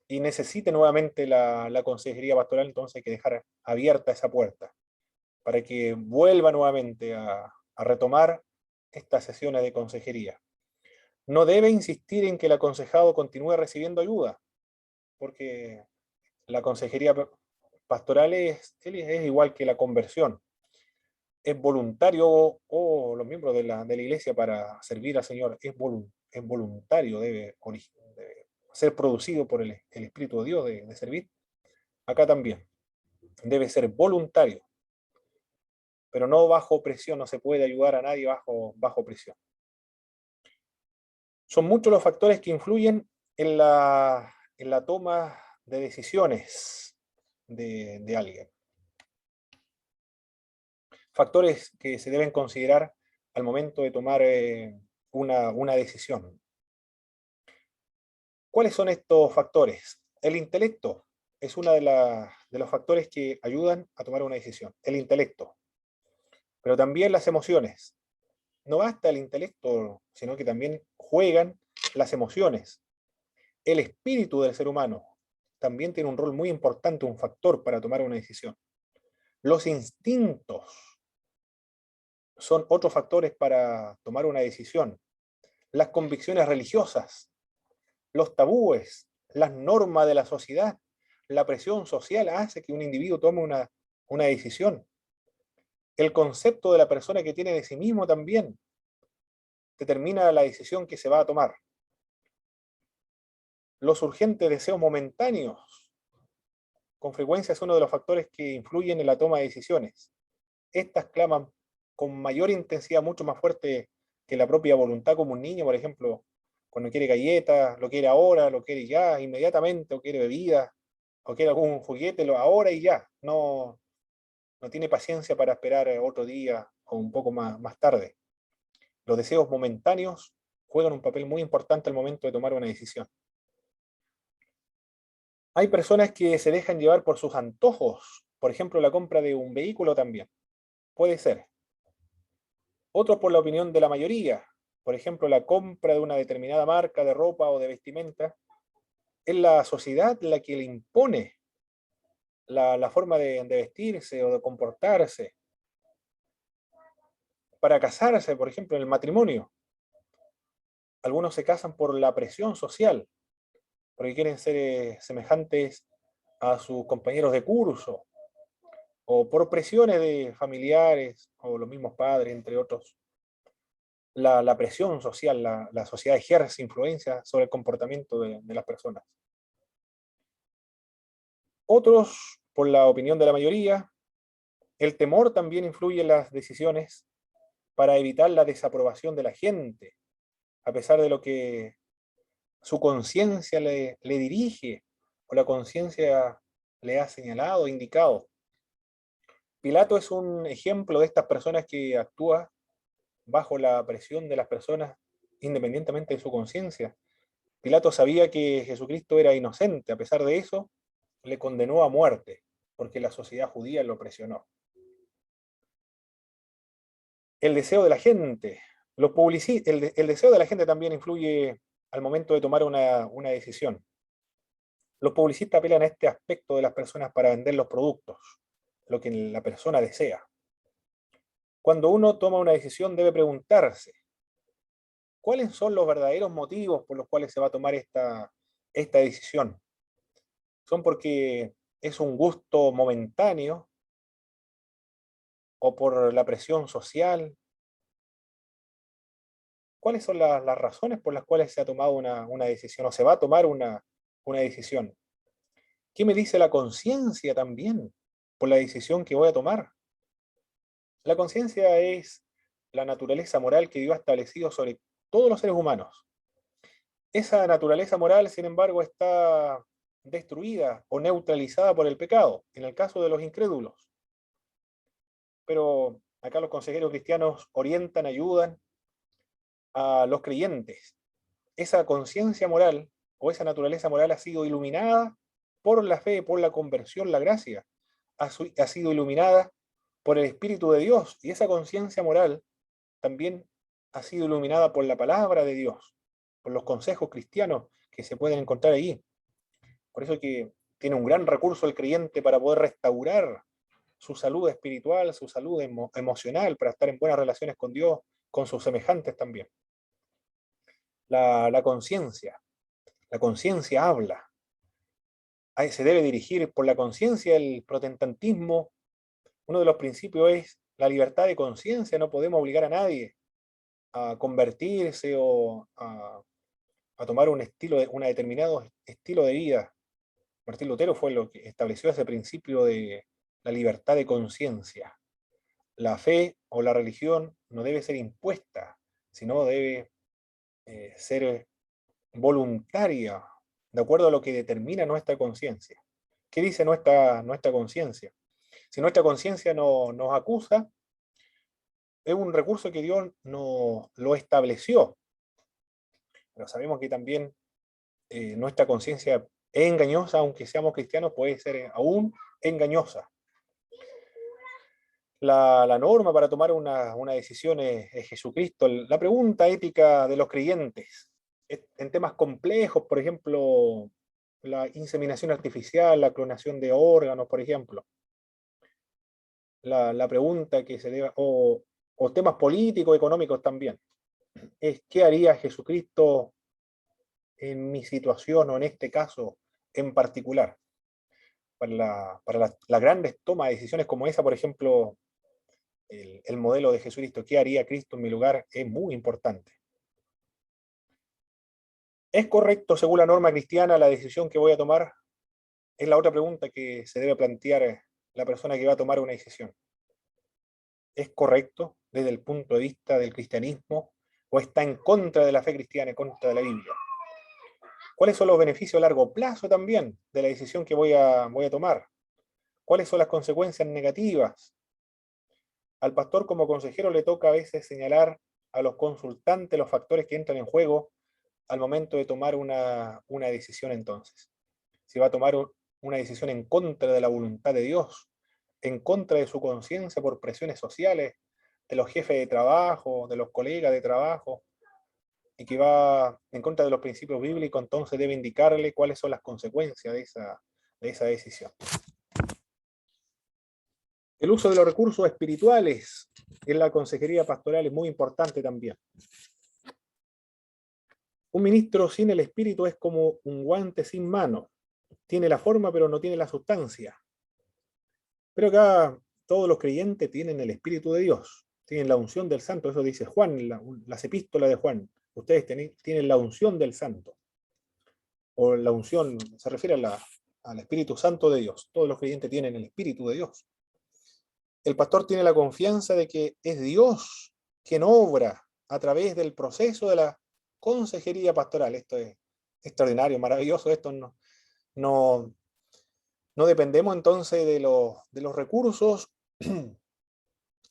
y necesite nuevamente la consejería pastoral, entonces hay que dejar abierta esa puerta para que vuelva nuevamente a retomar estas sesiones de consejería. No debe insistir en que el aconsejado continúe recibiendo ayuda, porque la consejería pastoral es igual que la conversión. Es voluntario, o los miembros de la iglesia para servir al Señor es voluntario, debe ser producido por el Espíritu de Dios de servir. Acá también debe ser voluntario, pero no bajo presión. No se puede ayudar a nadie bajo presión. Son muchos los factores que influyen en la toma de decisiones de alguien. Factores que se deben considerar al momento de tomar una decisión. ¿Cuáles son estos factores? El intelecto es uno de los factores que ayudan a tomar una decisión. El intelecto. Pero también las emociones. No basta el intelecto, sino que también juegan las emociones. El espíritu del ser humano también tiene un rol muy importante, un factor para tomar una decisión. Los instintos son otros factores para tomar una decisión. Las convicciones religiosas, los tabúes, las normas de la sociedad, la presión social hace que un individuo tome una decisión. El concepto de la persona que tiene de sí mismo también determina la decisión que se va a tomar. Los urgentes deseos momentáneos, con frecuencia, es uno de los factores que influyen en la toma de decisiones. Estas claman con mayor intensidad, mucho más fuerte que la propia voluntad, como un niño, por ejemplo, cuando quiere galletas, lo quiere ahora, lo quiere ya, inmediatamente, o quiere bebida, o quiere algún juguete, ahora y ya. No tiene paciencia para esperar otro día o un poco más tarde. Los deseos momentáneos juegan un papel muy importante al momento de tomar una decisión. Hay personas que se dejan llevar por sus antojos, por ejemplo, la compra de un vehículo también. Puede ser. Otros por la opinión de la mayoría, por ejemplo, la compra de una determinada marca de ropa o de vestimenta. Es la sociedad la que le impone la forma de vestirse o de comportarse. Para casarse, por ejemplo, en el matrimonio. Algunos se casan por la presión social, porque quieren ser semejantes a sus compañeros de curso, o por presiones de familiares, o los mismos padres, entre otros. La presión social, la sociedad ejerce influencia sobre el comportamiento de las personas. Otros, por la opinión de la mayoría, el temor también influye en las decisiones para evitar la desaprobación de la gente, a pesar de lo que su conciencia le dirige o la conciencia le ha señalado, indicado. Pilato es un ejemplo de estas personas que actúa bajo la presión de las personas independientemente de su conciencia. Pilato sabía que Jesucristo era inocente, a pesar de eso, le condenó a muerte, porque la sociedad judía lo presionó. El deseo de la gente, el deseo de la gente también influye al momento de tomar una decisión. Los publicistas apelan a este aspecto de las personas para vender los productos, lo que la persona desea. Cuando uno toma una decisión debe preguntarse, ¿cuáles son los verdaderos motivos por los cuales se va a tomar esta decisión? ¿Son porque es un gusto momentáneo o por la presión social? ¿Cuáles son las razones por las cuales se ha tomado una decisión o se va a tomar una decisión? ¿Qué me dice la conciencia también por la decisión que voy a tomar? La conciencia es la naturaleza moral que Dios ha establecido sobre todos los seres humanos. Esa naturaleza moral, sin embargo, está destruida o neutralizada por el pecado, en el caso de los incrédulos. Pero acá los consejeros cristianos orientan, ayudan a los creyentes. Esa conciencia moral o esa naturaleza moral ha sido iluminada por la fe, por la conversión, la gracia. Ha sido iluminada por el Espíritu de Dios, y esa conciencia moral también ha sido iluminada por la palabra de Dios, por los consejos cristianos que se pueden encontrar allí. Por eso que tiene un gran recurso el creyente para poder restaurar su salud espiritual, su salud emocional, para estar en buenas relaciones con Dios, con sus semejantes también. La conciencia. La conciencia habla. Ahí se debe dirigir por la conciencia. El protestantismo, uno de los principios es la libertad de conciencia. No podemos obligar a nadie a convertirse o a tomar un determinado estilo de vida. Martín Lutero fue lo que estableció ese principio de la libertad de conciencia. La fe o la religión no debe ser impuesta, sino debe ser voluntaria, de acuerdo a lo que determina nuestra conciencia. ¿Qué dice nuestra conciencia? Si nuestra conciencia nos acusa, es un recurso que Dios no lo estableció. Pero sabemos que también nuestra conciencia es engañosa, aunque seamos cristianos, puede ser aún engañosa. La norma para tomar una decisión es Jesucristo. La pregunta ética de los creyentes en temas complejos, por ejemplo, la inseminación artificial, la clonación de órganos, por ejemplo. La pregunta que se debe, o temas políticos, económicos también, es ¿qué haría Jesucristo en mi situación o en este caso en particular? Para las grandes tomas de decisiones como esa, por ejemplo, el modelo de Jesucristo, ¿qué haría Cristo en mi lugar? Es muy importante. ¿Es correcto, según la norma cristiana, la decisión que voy a tomar? Es la otra pregunta que se debe plantear la persona que va a tomar una decisión. ¿Es correcto desde el punto de vista del cristianismo o está en contra de la fe cristiana, en contra de la Biblia? ¿Cuáles son los beneficios a largo plazo también de la decisión que voy a tomar? ¿Cuáles son las consecuencias negativas? Al pastor como consejero le toca a veces señalar a los consultantes los factores que entran en juego al momento de tomar una decisión entonces. Si va a tomar una decisión en contra de la voluntad de Dios, en contra de su conciencia por presiones sociales, de los jefes de trabajo, de los colegas de trabajo, y que va en contra de los principios bíblicos, entonces debe indicarle cuáles son las consecuencias de esa decisión. El uso de los recursos espirituales en la consejería pastoral es muy importante también. Un ministro sin el espíritu es como un guante sin mano. Tiene la forma, pero no tiene la sustancia. Pero acá todos los creyentes tienen el Espíritu de Dios, tienen la unción del Santo, eso dice Juan, las epístolas de Juan. Ustedes tienen la unción del Santo. O la unción se refiere al Espíritu Santo de Dios. Todos los creyentes tienen el Espíritu de Dios. El pastor tiene la confianza de que es Dios quien obra a través del proceso de la consejería pastoral. Esto es extraordinario, maravilloso. Esto no dependemos entonces de los recursos,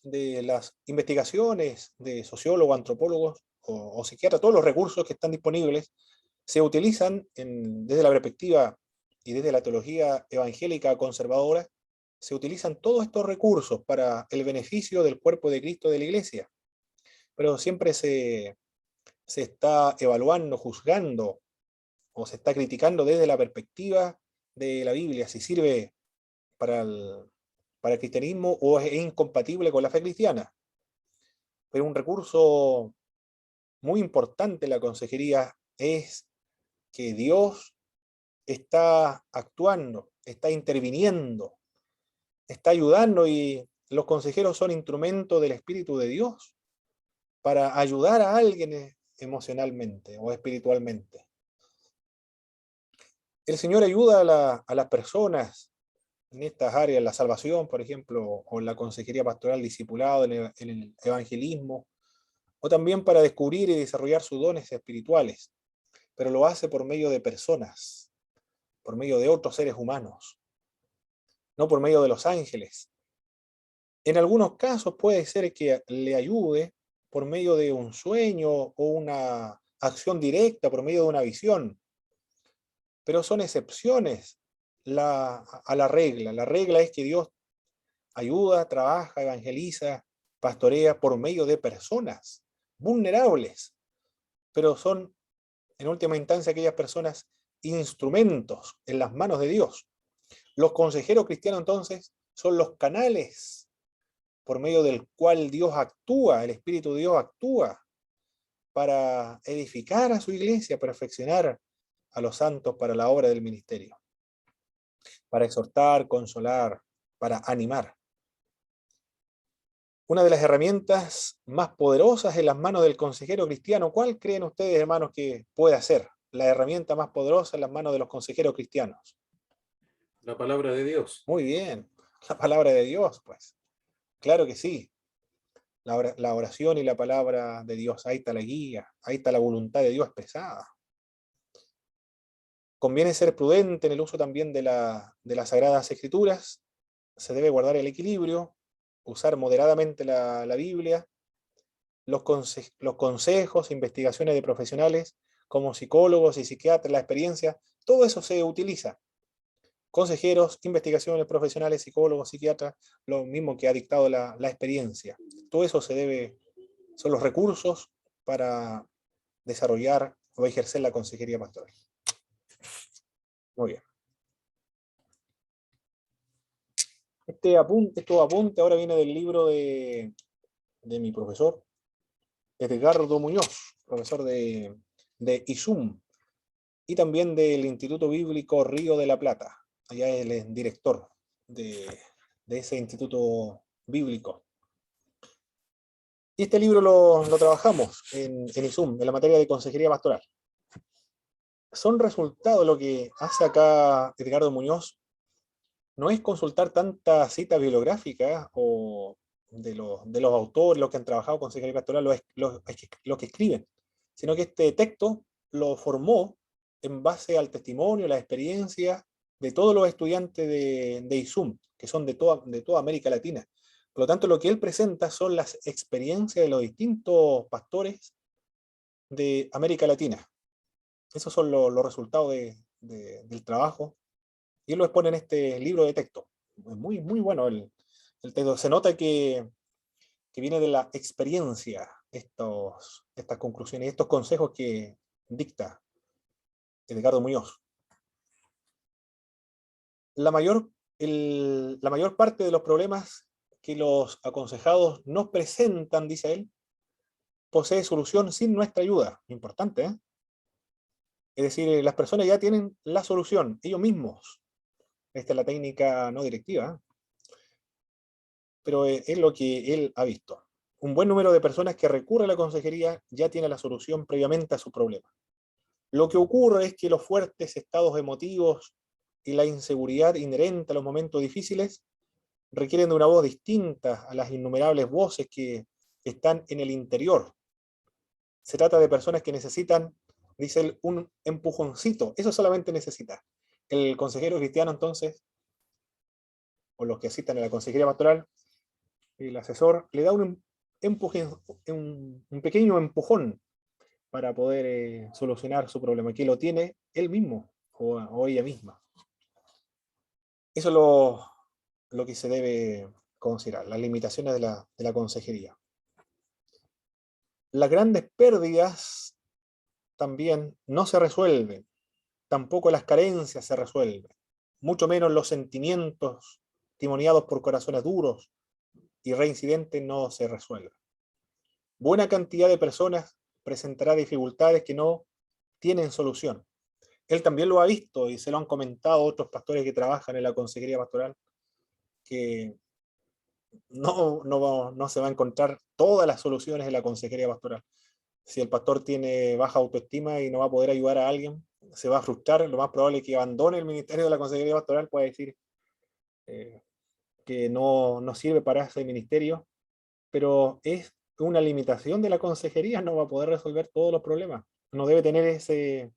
de las investigaciones de sociólogos, antropólogos o psiquiatras. Todos los recursos que están disponibles se utilizan desde la perspectiva y desde la teología evangélica conservadora. Se utilizan todos estos recursos para el beneficio del cuerpo de Cristo de la Iglesia, pero siempre se está evaluando, juzgando o se está criticando desde la perspectiva de la Biblia, si sirve para el cristianismo o es incompatible con la fe cristiana. Pero un recurso muy importante en la consejería es que Dios está actuando, está interviniendo, está ayudando, y los consejeros son instrumentos del Espíritu de Dios para ayudar a alguien emocionalmente o espiritualmente. El Señor ayuda a las personas en estas áreas, la salvación, por ejemplo, o en la consejería pastoral, discipulado, en el evangelismo, o también para descubrir y desarrollar sus dones espirituales, pero lo hace por medio de personas, por medio de otros seres humanos, no por medio de los ángeles. En algunos casos puede ser que le ayude por medio de un sueño o una acción directa, por medio de una visión, pero son excepciones a la regla. La regla es que Dios ayuda, trabaja, evangeliza, pastorea por medio de personas vulnerables, pero son en última instancia aquellas personas instrumentos en las manos de Dios. Los consejeros cristianos entonces son los canales por medio del cual Dios actúa, el Espíritu de Dios actúa para edificar a su iglesia, perfeccionar a los santos para la obra del ministerio, para exhortar, consolar, para animar. Una de las herramientas más poderosas en las manos del consejero cristiano, ¿cuál creen ustedes, hermanos, que puede ser la herramienta más poderosa en las manos de los consejeros cristianos? La palabra de Dios. Muy bien, la palabra de Dios, pues. Claro que sí. La oración y la palabra de Dios, ahí está la guía, ahí está la voluntad de Dios expresada. Conviene ser prudente en el uso también de las Sagradas Escrituras, se debe guardar el equilibrio, usar moderadamente la Biblia, los consejos, investigaciones de profesionales como psicólogos y psiquiatras, la experiencia, todo eso se utiliza. Consejeros, investigaciones profesionales, psicólogos, psiquiatras, lo mismo que ha dictado la experiencia. Todo eso son los recursos para desarrollar o ejercer la consejería pastoral. Muy bien. Estos apuntes ahora viene del libro de mi profesor, Edgardo Muñoz, profesor de ISUM, y también del Instituto Bíblico Río de la Plata. Allá él es director de ese instituto bíblico. Y este libro lo trabajamos en ISUM, en la materia de consejería pastoral. Son resultados, lo que hace acá Edgardo Muñoz, no es consultar tantas citas bibliográficas o de los autores, los que han trabajado con consejería pastoral, los que escriben, sino que este texto lo formó en base al testimonio, la experiencia de todos los estudiantes de ISUM, que son de toda América Latina. Por lo tanto, lo que él presenta son las experiencias de los distintos pastores de América Latina. Esos son los resultados del trabajo. Y él lo expone en este libro de texto. Es muy, muy bueno el texto. Se nota que viene de la experiencia estas conclusiones, estos consejos que dicta Edgardo Muñoz. La mayor parte de los problemas que los aconsejados nos presentan, dice él, posee solución sin nuestra ayuda. Importante, ¿eh? Es decir, las personas ya tienen la solución, ellos mismos. Esta es la técnica no directiva, pero es lo que él ha visto. Un buen número de personas que recurren a la consejería ya tiene la solución previamente a su problema. Lo que ocurre es que los fuertes estados emotivos y la inseguridad inherente a los momentos difíciles requieren de una voz distinta a las innumerables voces que están en el interior. Se trata de personas que necesitan, dice él, un empujoncito. Eso solamente necesita. El consejero cristiano, entonces, o los que asistan a la consejería pastoral, el asesor le da un pequeño empujón para poder solucionar su problema, que lo tiene él mismo o ella misma. Eso es lo que se debe considerar, las limitaciones de la consejería. Las grandes pérdidas también no se resuelven, tampoco las carencias se resuelven, mucho menos los sentimientos testimoniados por corazones duros y reincidentes no se resuelven. Buena cantidad de personas presentará dificultades que no tienen solución. Él también lo ha visto y se lo han comentado otros pastores que trabajan en la consejería pastoral, que no se va a encontrar todas las soluciones en la consejería pastoral. Si el pastor tiene baja autoestima y no va a poder ayudar a alguien, se va a frustrar. Lo más probable es que abandone el ministerio de la consejería pastoral, puede decir que no sirve para ese ministerio, pero es una limitación de la consejería, no va a poder resolver todos los problemas. No debe tener ese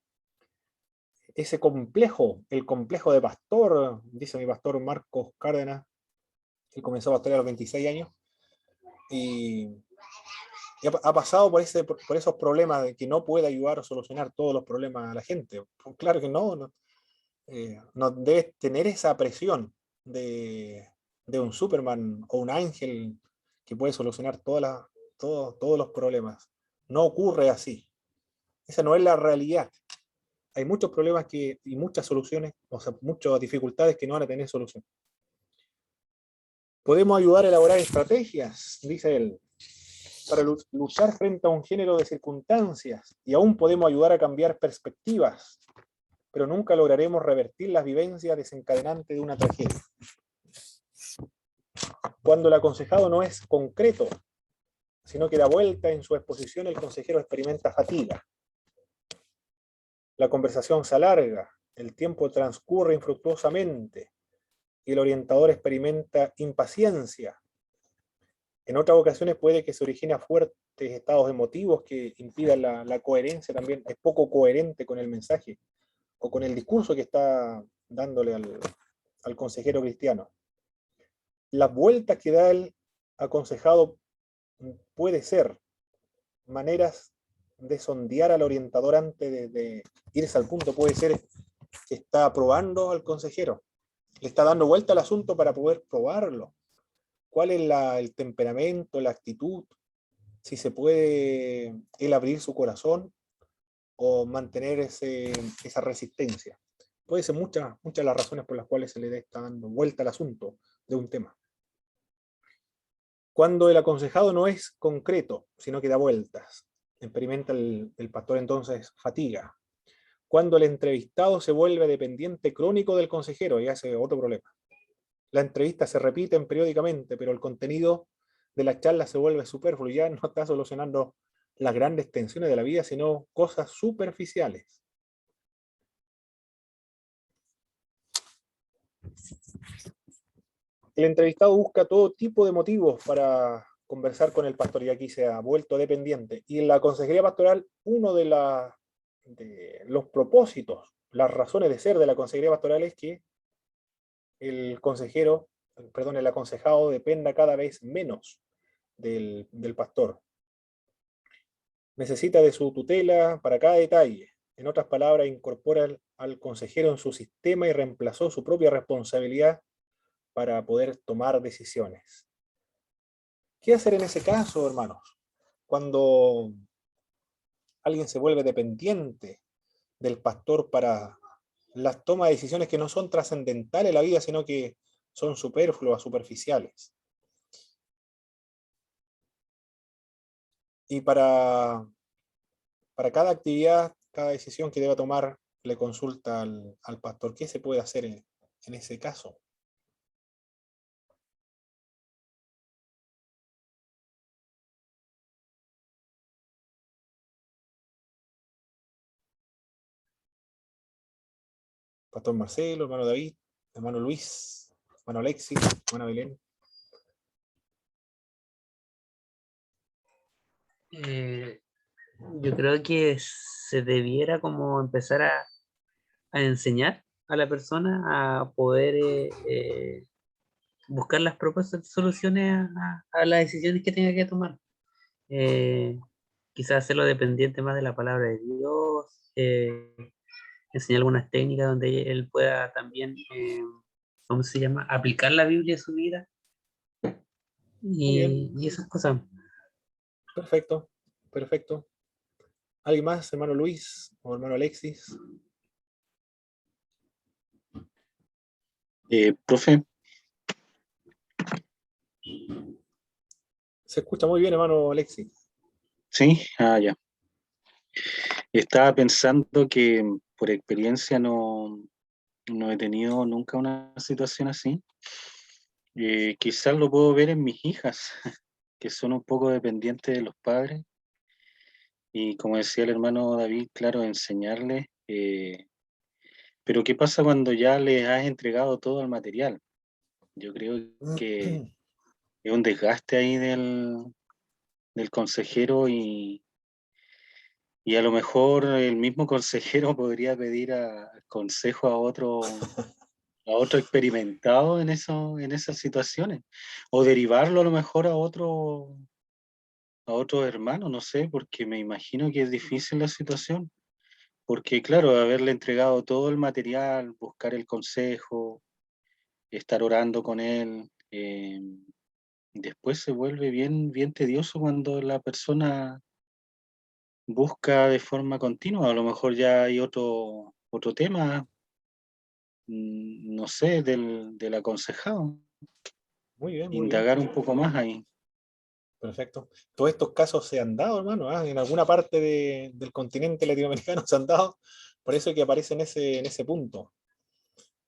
complejo, el complejo de pastor, dice mi pastor Marcos Cárdenas, que comenzó a pastorear a los 26 años, y ha pasado por esos problemas de que no puede ayudar a solucionar todos los problemas a la gente. Pues claro que no debes tener esa presión de un Superman o un ángel que puede solucionar todos los problemas. No ocurre así. Esa no es la realidad. hay muchos problemas y muchas soluciones, o sea, muchas dificultades que no van a tener solución. Podemos ayudar a elaborar estrategias, dice él, para luchar frente a un género de circunstancias, y aún podemos ayudar a cambiar perspectivas, pero nunca lograremos revertir las vivencias desencadenantes de una tragedia. Cuando el aconsejado no es concreto, sino que da vuelta en su exposición, el consejero experimenta fatiga. La conversación se alarga, el tiempo transcurre infructuosamente y el orientador experimenta impaciencia. En otras ocasiones puede que se origine a fuertes estados emotivos que impidan la coherencia también. Es poco coherente con el mensaje o con el discurso que está dándole al consejero cristiano. Las vueltas que da el aconsejado puede ser maneras de sondear al orientador antes de irse al punto. Puede ser que está probando al consejero, le está dando vuelta al asunto para poder probarlo. ¿Cuál es el temperamento, la actitud? Si se puede él abrir su corazón o mantener esa resistencia. Puede ser muchas las razones por las cuales se le está dando vuelta al asunto de un tema. Cuando el aconsejado no es concreto, sino que da vueltas, experimenta el pastor entonces fatiga. Cuando el entrevistado se vuelve dependiente crónico del consejero, y hace otro problema. Las entrevistas se repiten periódicamente, pero el contenido de la charla se vuelve superfluo, ya no está solucionando las grandes tensiones de la vida, sino cosas superficiales. El entrevistado busca todo tipo de motivos para conversar con el pastor, y aquí se ha vuelto dependiente. Y en la consejería pastoral, uno de los propósitos, las razones de ser de la consejería pastoral es que el aconsejado dependa cada vez menos del pastor. Necesita de su tutela para cada detalle. En otras palabras, incorpora al consejero en su sistema y reemplazó su propia responsabilidad para poder tomar decisiones. ¿Qué hacer en ese caso, hermanos? Cuando alguien se vuelve dependiente del pastor para las tomas de decisiones que no son trascendentales en la vida, sino que son superfluas, superficiales. Y para cada actividad, cada decisión que deba tomar, le consulta al pastor. ¿Qué se puede hacer en ese caso? Pastor Marcelo, hermano David, hermano Luis, hermano Alexis, hermano Belén. Yo creo que se debiera como empezar a enseñar a la persona a poder buscar las propias soluciones a las decisiones que tenga que tomar. Eh, Quizás hacerlo dependiente más de la palabra de Dios, enseñar algunas técnicas donde él pueda también, ¿cómo se llama?, aplicar la Biblia a su vida Muy bien, y esas cosas. perfecto, perfecto. ¿Alguien más, hermano Luis o hermano Alexis? Profe, Se escucha muy bien, hermano Alexis. sí, ya. Estaba pensando que por experiencia no he tenido nunca una situación así. Quizás lo puedo ver en mis hijas, que son un poco dependientes de los padres. Y como decía el hermano David, claro, enseñarles. Pero ¿qué pasa cuando ya les has entregado todo el material? Yo creo que es un desgaste ahí del consejero y a lo mejor el mismo consejero podría pedir consejo a otro experimentado en esas situaciones, o derivarlo a lo mejor a otro hermano, no sé, porque me imagino que es difícil la situación, porque claro, haberle entregado todo el material, buscar el consejo, estar orando con él, después se vuelve bien, bien tedioso cuando la persona busca de forma continua. A lo mejor ya hay otro tema, no sé, del aconsejado. Muy bien, muy bien. Indagar un poco más ahí. Perfecto. Todos estos casos se han dado, hermano, ¿ah? En alguna parte del continente latinoamericano se han dado. Por eso es que aparece en ese punto.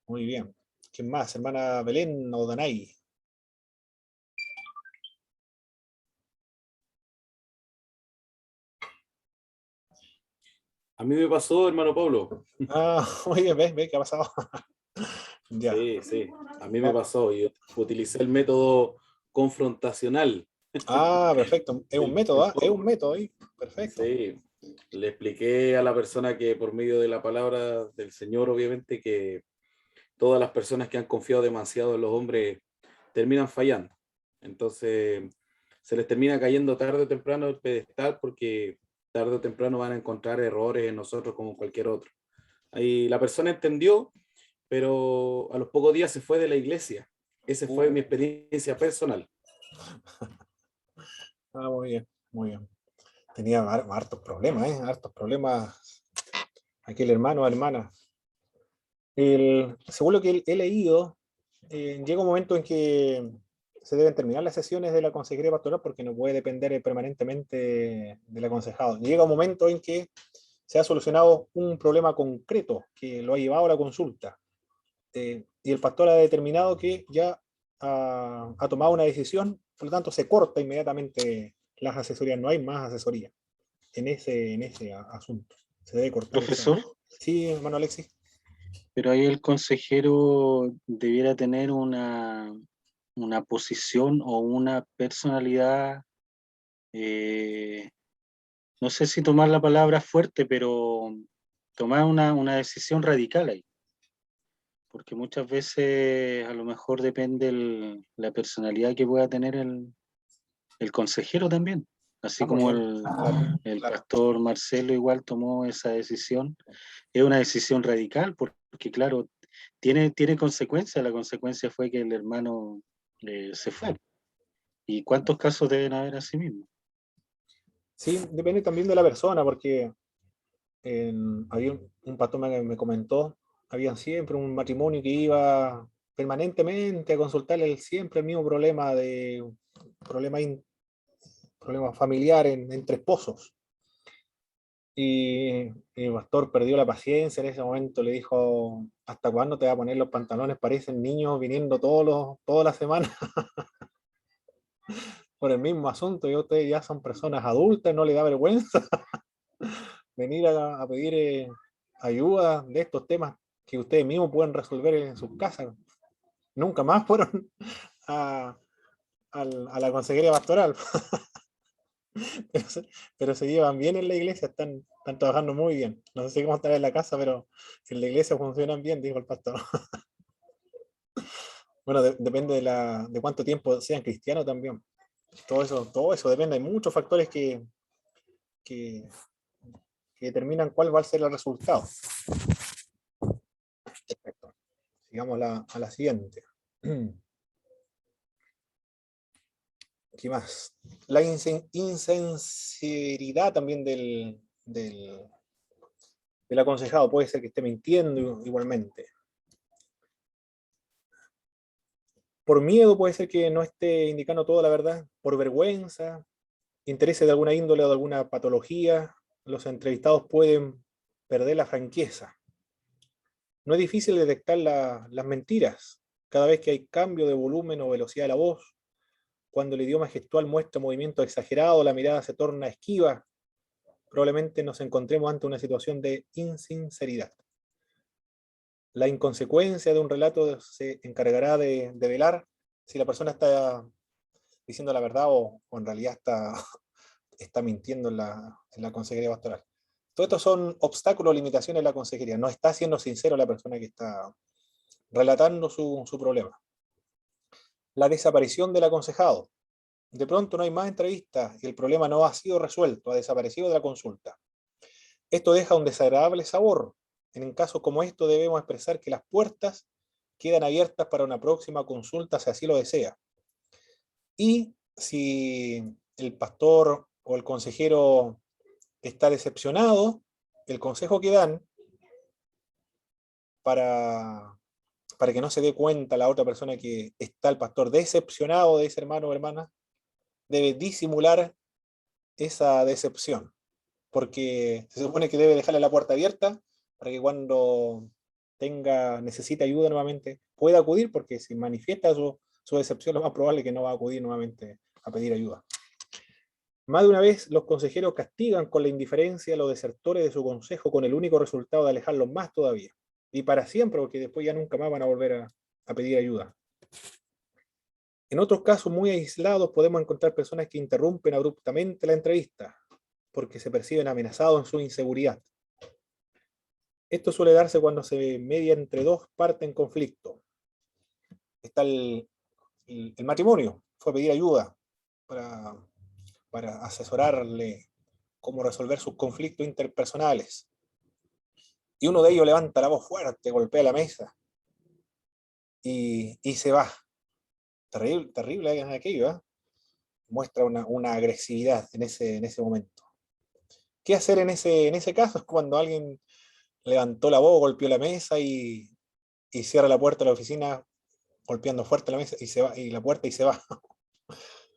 Muy bien. ¿Quién más? Hermana Belén o Danay. A mí me pasó, hermano Pablo. Ah, muy bien, ¿ves qué ha pasado? Ya. Sí, sí, a mí me Ya. pasó. Yo utilicé el método confrontacional. Ah, perfecto. Es un método, ¿ah? Es un método ahí. Perfecto. Sí, le expliqué a la persona que por medio de la palabra del Señor, obviamente, que todas las personas que han confiado demasiado en los hombres terminan fallando. Entonces, se les termina cayendo tarde o temprano el pedestal porque tarde o temprano van a encontrar errores en nosotros como cualquier otro. Ahí la persona entendió, pero a los pocos días se fue de la iglesia. Esa fue mi experiencia personal. Ah, muy bien, muy bien. Tenía hartos problemas, ¿eh? Hartos problemas. Aquel hermano o hermana. Según lo que he leído, llega un momento en que se deben terminar las sesiones de la consejería pastoral porque no puede depender permanentemente del aconsejado. Llega un momento en que se ha solucionado un problema concreto que lo ha llevado a la consulta. Y el pastor ha determinado que ya ha tomado una decisión, por lo tanto se corta inmediatamente las asesorías, no hay más asesoría en ese asunto. Se debe cortar esa. Profesor, Sí, hermano Alexis. pero ahí el consejero debiera tener una posición o una personalidad, no sé si tomar la palabra fuerte, pero tomar una decisión radical ahí. Porque muchas veces a lo mejor depende la personalidad que pueda tener el consejero también. Así Ah, muy como bien. el Claro. pastor Marcelo igual tomó esa decisión. Es una decisión radical porque, claro, tiene consecuencias. La consecuencia fue que el hermano se fue. ¿Y cuántos casos deben haber así mismo? Sí, depende también de la persona, porque había un pastor que me comentó, había siempre un matrimonio que iba permanentemente a consultarle siempre el mismo problema de problema, problema familiar entre esposos. Y el pastor perdió la paciencia en ese momento, le dijo, ¿hasta cuándo te va a poner los pantalones? Parecen niños viniendo todas las semanas por el mismo asunto, y ustedes ya son personas adultas, no le da vergüenza venir a pedir ayuda de estos temas que ustedes mismos pueden resolver en sus casas. Nunca más fueron a, a la consejería pastoral, pero pero se llevan bien en la iglesia, están trabajando muy bien. No sé cómo estará en la casa, pero si en la iglesia funcionan bien, dijo el pastor. Bueno, depende de cuánto tiempo sean cristianos también. Todo eso depende, hay muchos factores que, que determinan cuál va a ser el resultado. Perfecto. Sigamos a la siguiente. ¿Qué más? La insinceridad también del aconsejado. Puede ser que esté mintiendo igualmente. Por miedo puede ser que no esté indicando toda la verdad. Por vergüenza, intereses de alguna índole o de alguna patología, los entrevistados pueden perder la franqueza. No es difícil detectar las mentiras cada vez que hay cambio de volumen o velocidad de la voz, cuando el idioma gestual muestra movimiento exagerado, la mirada se torna esquiva, probablemente nos encontremos ante una situación de insinceridad. La inconsecuencia de un relato se encargará de velar si la persona está diciendo la verdad o en realidad está mintiendo en la consejería pastoral. Todo esto son obstáculos o limitaciones de la consejería. No está siendo sincero la persona que está relatando su problema. La desaparición del aconsejado. De pronto no hay más entrevistas y el problema no ha sido resuelto, ha desaparecido de la consulta. Esto deja un desagradable sabor. En casos como esto debemos expresar que las puertas quedan abiertas para una próxima consulta si así lo desea. Y si el pastor o el consejero está decepcionado, el consejo que dan para que no se dé cuenta la otra persona que está el pastor decepcionado de ese hermano o hermana, debe disimular esa decepción, porque se supone que debe dejarle la puerta abierta para que cuando necesite ayuda nuevamente pueda acudir, porque si manifiesta su decepción, lo más probable es que no va a acudir nuevamente a pedir ayuda. Más de una vez los consejeros castigan con la indiferencia a los desertores de su consejo, con el único resultado de alejarlos más todavía, y para siempre, porque después ya nunca más van a volver a pedir ayuda. En otros casos muy aislados podemos encontrar personas que interrumpen abruptamente la entrevista porque se perciben amenazados en su inseguridad. Esto suele darse cuando se media entre dos partes en conflicto. Está el matrimonio, fue a pedir ayuda para asesorarle cómo resolver sus conflictos interpersonales. Y uno de ellos levanta la voz fuerte, golpea la mesa y se va. Terrible aquello, ¿eh? Muestra una agresividad en ese momento. ¿Qué hacer en ese caso? Es cuando alguien levantó la voz, golpeó la mesa y cierra la puerta de la oficina golpeando fuerte la mesa y la puerta y se va.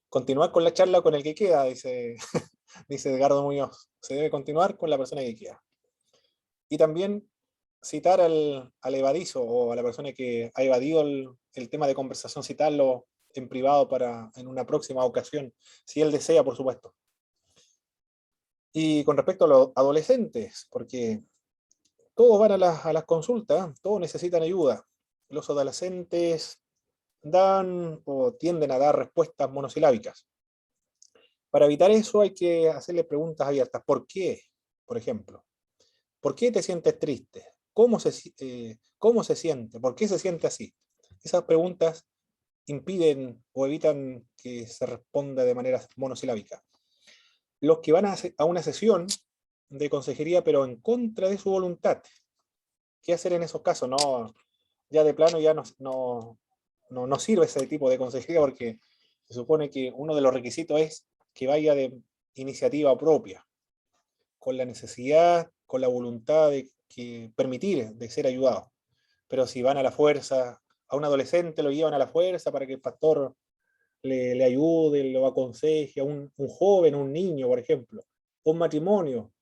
Continuar con la charla con el que queda, dice Edgardo Muñoz. Se debe continuar con la persona que queda. Y también citar al evadizo o a la persona que ha evadido el tema de conversación, citarlo en privado en una próxima ocasión, si él desea, por supuesto. Y con respecto a los adolescentes, porque todos van a las consultas, todos necesitan ayuda. Los adolescentes dan o tienden a dar respuestas monosilábicas. Para evitar eso hay que hacerle preguntas abiertas. ¿Por qué? Por ejemplo, ¿por qué te sientes triste? ¿Cómo se siente? ¿Por qué se siente así? Esas preguntas impiden o evitan que se responda de manera monosilábica. Los que van a una sesión de consejería pero en contra de su voluntad, ¿qué hacer en esos casos? No, ya de plano ya no sirve ese tipo de consejería, porque se supone que uno de los requisitos es que vaya de iniciativa propia, con la necesidad, con la voluntad de permitir de ser ayudado. Pero si van a la fuerza, a un adolescente lo llevan a la fuerza para que el pastor le ayude, lo aconseje, a un joven, un niño, por ejemplo, un matrimonio,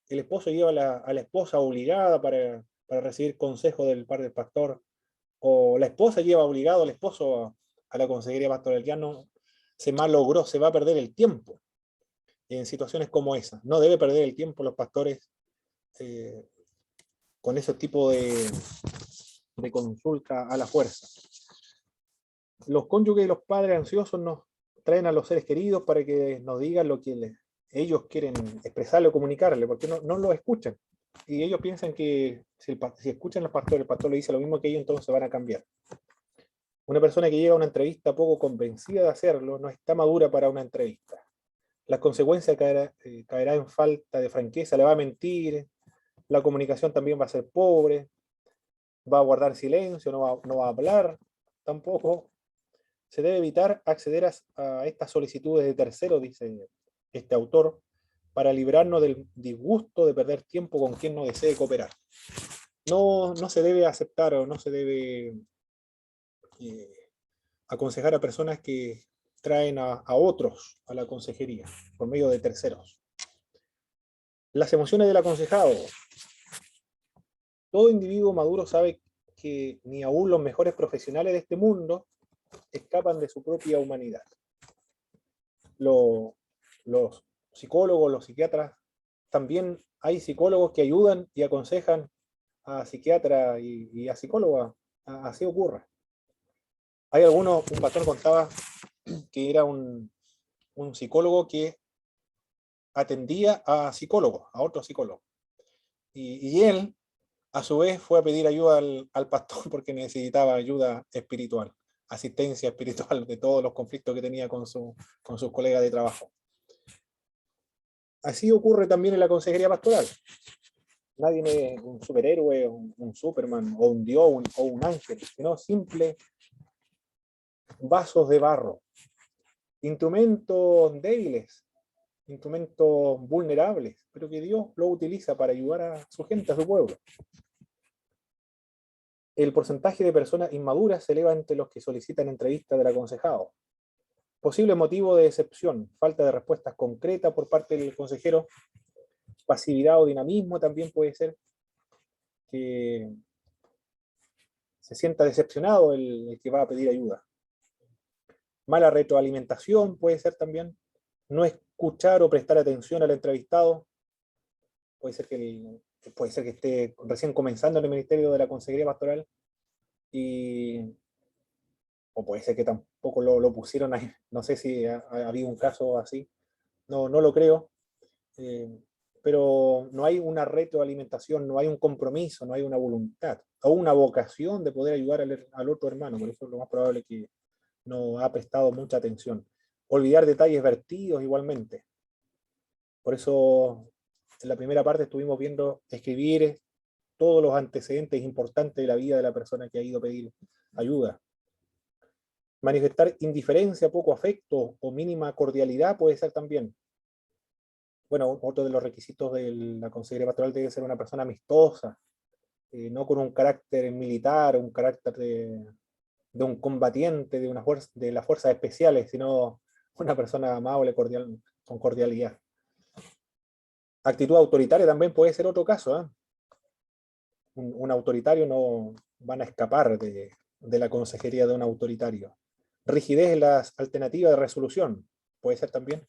el esposo lleva a la esposa obligada para recibir consejo del par del pastor, o la esposa lleva obligado al esposo a la consejería pastoral. Ya no se malogró, se va a perder el tiempo en situaciones como esa. No debe perder el tiempo los pastores con ese tipo de consulta a la fuerza. Los cónyuges y los padres ansiosos nos traen a los seres queridos para que nos digan lo que ellos quieren expresarle o comunicarle, porque no lo escuchan. Y ellos piensan que si escuchan al pastor, el pastor le dice lo mismo que ellos, entonces van a cambiar. Una persona que llega a una entrevista poco convencida de hacerlo no está madura para una entrevista. Las consecuencias caerá en falta de franqueza, le va a mentir, la comunicación también va a ser pobre, va a guardar silencio, no va a hablar tampoco. Se debe evitar acceder a estas solicitudes de terceros, dice este autor, para librarnos del disgusto de perder tiempo con quien no desee cooperar. No se debe aceptar o no se debe aconsejar a personas que traen a otros a la consejería por medio de terceros. Las emociones del aconsejado. Todo individuo maduro sabe que ni aún los mejores profesionales de este mundo escapan de su propia humanidad. Los psicólogos, los psiquiatras, también hay psicólogos que ayudan y aconsejan a psiquiatras y a psicólogas. Así ocurre. Hay un pastor contaba que era un psicólogo que atendía a psicólogos, a otros psicólogos. Y él, a su vez, fue a pedir ayuda al pastor porque necesitaba ayuda espiritual, asistencia espiritual de todos los conflictos que tenía con sus colegas de trabajo. Así ocurre también en la consejería pastoral. Nadie es un superhéroe, un Superman, o un Dios, o un ángel, sino simples vasos de barro, instrumentos débiles instrumentos vulnerables, pero que Dios lo utiliza para ayudar a su gente, a su pueblo. El porcentaje de personas inmaduras se eleva entre los que solicitan entrevistas del aconsejado. Posible motivo de decepción, falta de respuestas concretas por parte del consejero, pasividad o dinamismo también puede ser, que se sienta decepcionado el que va a pedir ayuda. Mala retroalimentación puede ser también, no escuchar o prestar atención al entrevistado, puede ser que esté recién comenzando en el ministerio de la consejería pastoral, o puede ser que tampoco lo pusieron ahí, no sé si ha habido un caso así, no lo creo, pero no hay una retroalimentación, no hay un compromiso, no hay una voluntad, o una vocación de poder ayudar al otro hermano, por eso es lo más probable que no ha prestado mucha atención. Olvidar detalles vertidos igualmente. Por eso en la primera parte estuvimos viendo escribir todos los antecedentes importantes de la vida de la persona que ha ido a pedir ayuda. Manifestar indiferencia, poco afecto o mínima cordialidad puede ser también. Bueno, otro de los requisitos de la consejería pastoral debe ser una persona amistosa, no con un carácter militar, un carácter de un combatiente de las fuerzas especiales, sino una persona amable, cordial, con cordialidad. Actitud autoritaria también puede ser otro caso, ¿eh? Un autoritario no van a escapar de la consejería de un autoritario. Rigidez en las alternativas de resolución, puede ser también.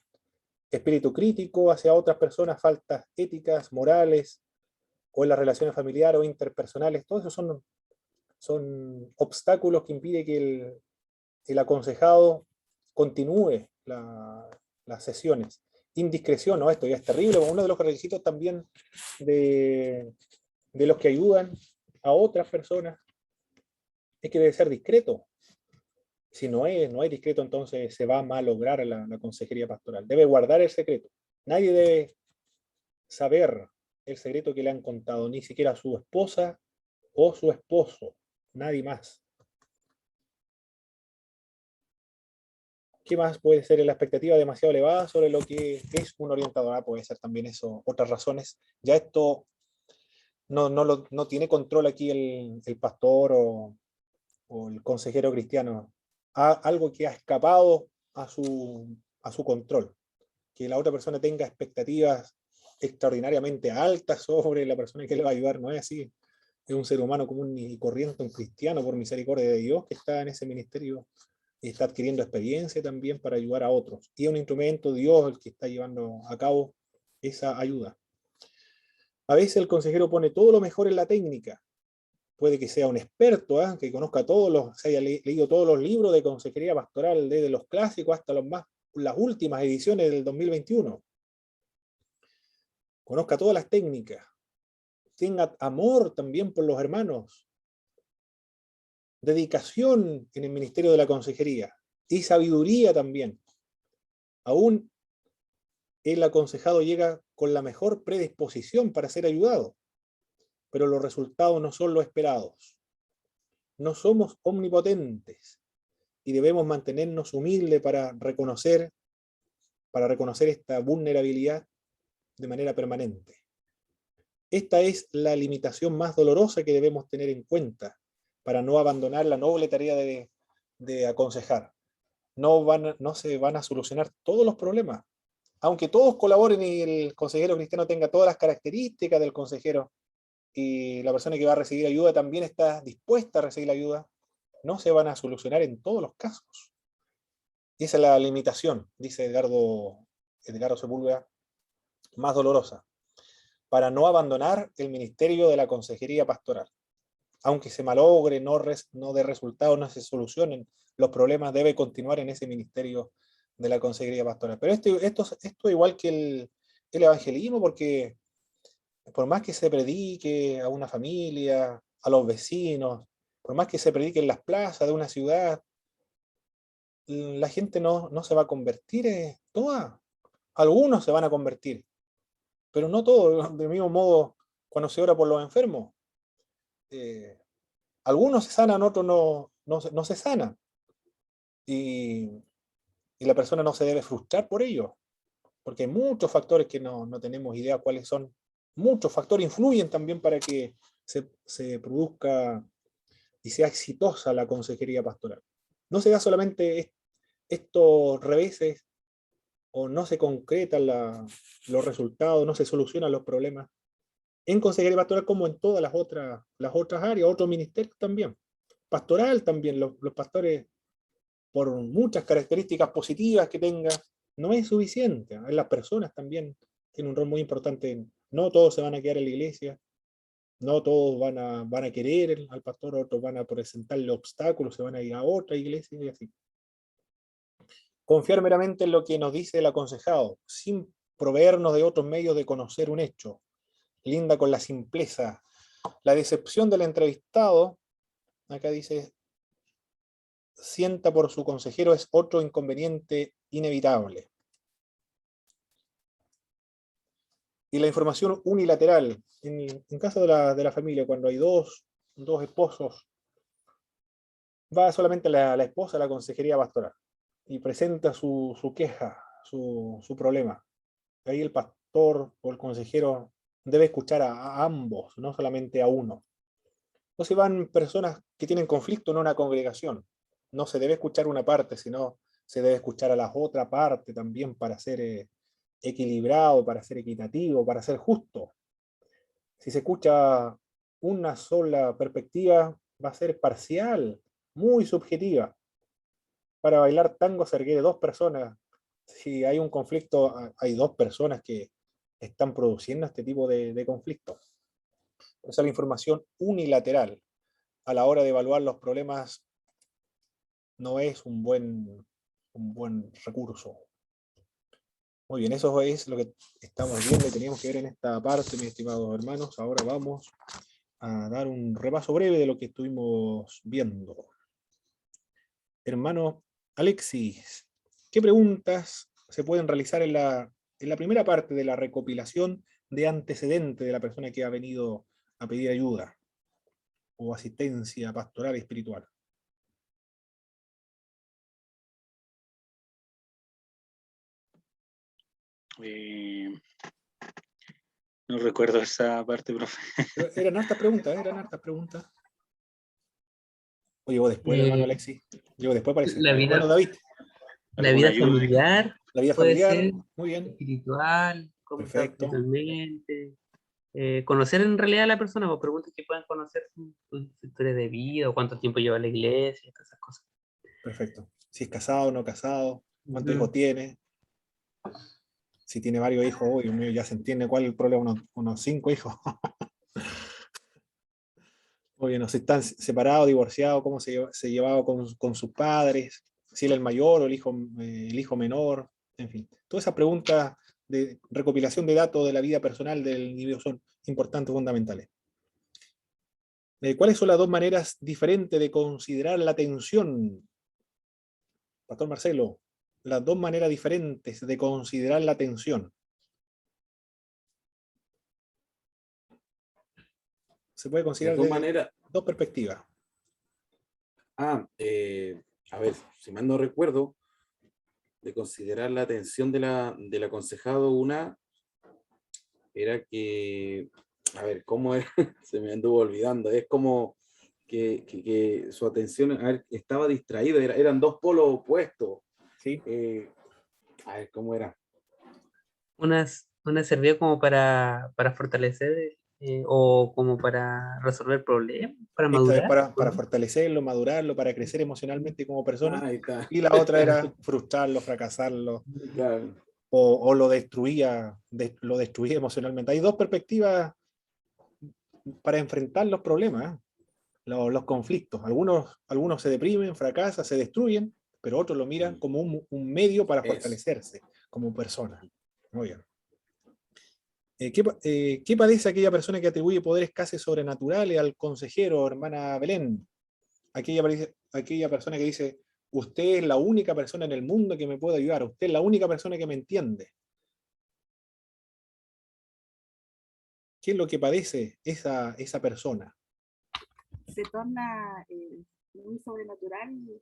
Espíritu crítico hacia otras personas, faltas éticas, morales, o en las relaciones familiares o interpersonales, todos esos son obstáculos que impiden que el aconsejado continúe las sesiones. Indiscreción, ¿no? Esto ya es terrible, uno de los requisitos también de los que ayudan a otras personas es que debe ser discreto. Si no hay discreto, entonces se va a malograr la consejería pastoral. Debe guardar el secreto. Nadie debe saber el secreto que le han contado, ni siquiera su esposa o su esposo, nadie más. ¿Qué más puede ser? La expectativa demasiado elevada sobre lo que es un orientador. Puede ser también eso, otras razones. Ya esto no tiene control aquí el pastor o el consejero cristiano. Algo que ha escapado a su control. Que la otra persona tenga expectativas extraordinariamente altas sobre la persona que le va a ayudar, no es así. Es un ser humano común y corriente, un cristiano por misericordia de Dios que está en ese ministerio y está adquiriendo experiencia también para ayudar a otros. Y es un instrumento, Dios, el que está llevando a cabo esa ayuda. A veces el consejero pone todo lo mejor en la técnica. Puede que sea un experto, que conozca se haya leído todos los libros de consejería pastoral, desde los clásicos hasta las últimas ediciones del 2021. Conozca todas las técnicas. Tenga amor también por los hermanos. Dedicación en el ministerio de la consejería. Y sabiduría también. Aún el aconsejado llega con la mejor predisposición para ser ayudado, pero los resultados no son los esperados. No somos omnipotentes y debemos mantenernos humildes para reconocer esta vulnerabilidad de manera permanente. Esta es la limitación más dolorosa que debemos tener en cuenta para no abandonar la noble tarea de aconsejar. No se van a solucionar todos los problemas, aunque todos colaboren y el consejero cristiano tenga todas las características del consejero y la persona que va a recibir ayuda también está dispuesta a recibir la ayuda, no se van a solucionar en todos los casos. Y esa es la limitación, dice Edgardo Sepúlveda, más dolorosa, para no abandonar el ministerio de la consejería pastoral. Aunque se malogre, no dé resultados, no se solucionen los problemas, debe continuar en ese ministerio de la consejería pastoral. Pero esto es igual que el evangelismo, porque por más que se predique a una familia, a los vecinos, por más que se predique en las plazas de una ciudad, la gente no se va a convertir toda. Algunos se van a convertir, pero no todos. Del mismo modo, cuando se ora por los enfermos, algunos se sanan, otros no se sanan. Y la persona no se debe frustrar por ello. porque hay muchos factores que no tenemos idea cuáles son. Muchos factores influyen también para que se produzca y sea exitosa la consejería pastoral. No se da solamente estos reveses o no se concretan los resultados, no se solucionan los problemas en consejería pastoral como en todas las otras áreas, otros ministerios también. Pastoral también, los pastores, por muchas características positivas que tengan, no es suficiente. En las personas también tienen un rol muy importante. No todos se van a quedar en la iglesia, no todos van a querer al pastor, otros van a presentarle obstáculos, se van a ir a otra iglesia y así. Confiar meramente en lo que nos dice el aconsejado, sin proveernos de otros medios de conocer un hecho. Linda con la simpleza. La decepción del entrevistado, acá dice, sienta por su consejero es otro inconveniente inevitable. Y la información unilateral, en caso de la familia, cuando hay dos esposos, va solamente la esposa a la consejería pastoral y presenta su queja, su problema. Ahí el pastor o el consejero debe escuchar a ambos, no solamente a uno. No se van personas que tienen conflicto en una congregación. No se debe escuchar una parte, sino se debe escuchar a la otra parte también para ser equilibrado, para ser equitativo, para ser justo. Si se escucha una sola perspectiva, va a ser parcial, muy subjetiva. Para bailar tango se requiere dos personas. Si hay un conflicto, hay dos personas que están produciendo este tipo de conflictos. Esa es la información unilateral a la hora de evaluar los problemas no es un buen recurso. Muy bien, eso es lo que estamos viendo y teníamos que ver en esta parte, mis estimados hermanos. Ahora vamos a dar un repaso breve de lo que estuvimos viendo. Hermano Alexis, ¿qué preguntas se pueden realizar en la primera parte de la recopilación de antecedentes de la persona que ha venido a pedir ayuda o asistencia pastoral y espiritual? No recuerdo esa parte, profe. Pero eran hartas preguntas, eran hartas preguntas. O llegó después el hermano Alexis. Llegó después, parece. La Bueno, vida, David, la ¿Alguna vida ayuda? familiar la vida puede familiar, ser muy bien, espiritual, cómo está perfecto, espiritualmente. Conocer en realidad a la persona, o preguntas que puedan conocer su historia de vida, o cuánto tiempo lleva en la iglesia, todas esas cosas. perfecto. Si es casado o no casado, cuántos hijos Ujú. tiene, si tiene varios hijos, uy, mío, ya se entiende cuál es el problema, unos 5 hijos. Oye, no, si están separados, divorciados, cómo se llevaba con sus padres, si él es el mayor o el hijo menor, en fin. Todas esas preguntas de recopilación de datos de la vida personal del individuo son importantes, fundamentales. ¿Cuáles son las dos maneras diferentes de considerar la atención? Pastor Marcelo, las dos maneras diferentes de considerar la atención. Se puede Las considerar dos desde maneras, dos perspectivas. a ver, si mal no recuerdo, de considerar la atención del aconsejado, una era que, a ver, ¿cómo era? Se me anduvo olvidando, es como que su atención, a ver, estaba distraída, eran dos polos opuestos. ¿Sí? A ver, ¿cómo era? Una sirvió como para fortalecer o como para resolver problemas, para Esta es madurar, para ¿no? fortalecerlo, madurarlo, para crecer emocionalmente como persona. Ahí está. Y la otra era frustrarlo, fracasarlo, Claro. o lo destruía emocionalmente. Hay dos perspectivas para enfrentar los problemas, ¿eh? Los conflictos. Algunos se deprimen, fracasan, se destruyen, pero otros lo miran como un medio para Eso. fortalecerse como persona. Muy bien. ¿Qué padece aquella persona que atribuye poderes casi sobrenaturales al consejero, hermana Belén? Aquella persona que dice, usted es la única persona en el mundo que me puede ayudar, usted es la única persona que me entiende. ¿Qué es lo que padece esa persona? Se torna muy sobrenatural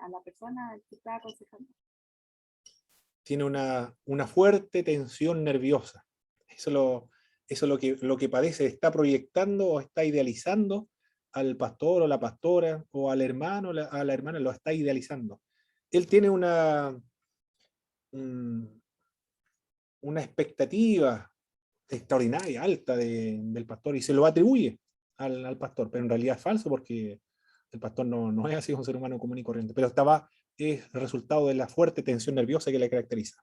a la persona que está aconsejando. tiene una fuerte tensión nerviosa. Eso es lo que padece, está proyectando o está idealizando al pastor o la pastora o al hermano a la hermana, lo está idealizando. Él tiene una expectativa extraordinaria, alta del pastor y se lo atribuye al pastor, pero en realidad es falso porque el pastor no es así, un ser humano común y corriente, pero es el resultado de la fuerte tensión nerviosa que le caracteriza.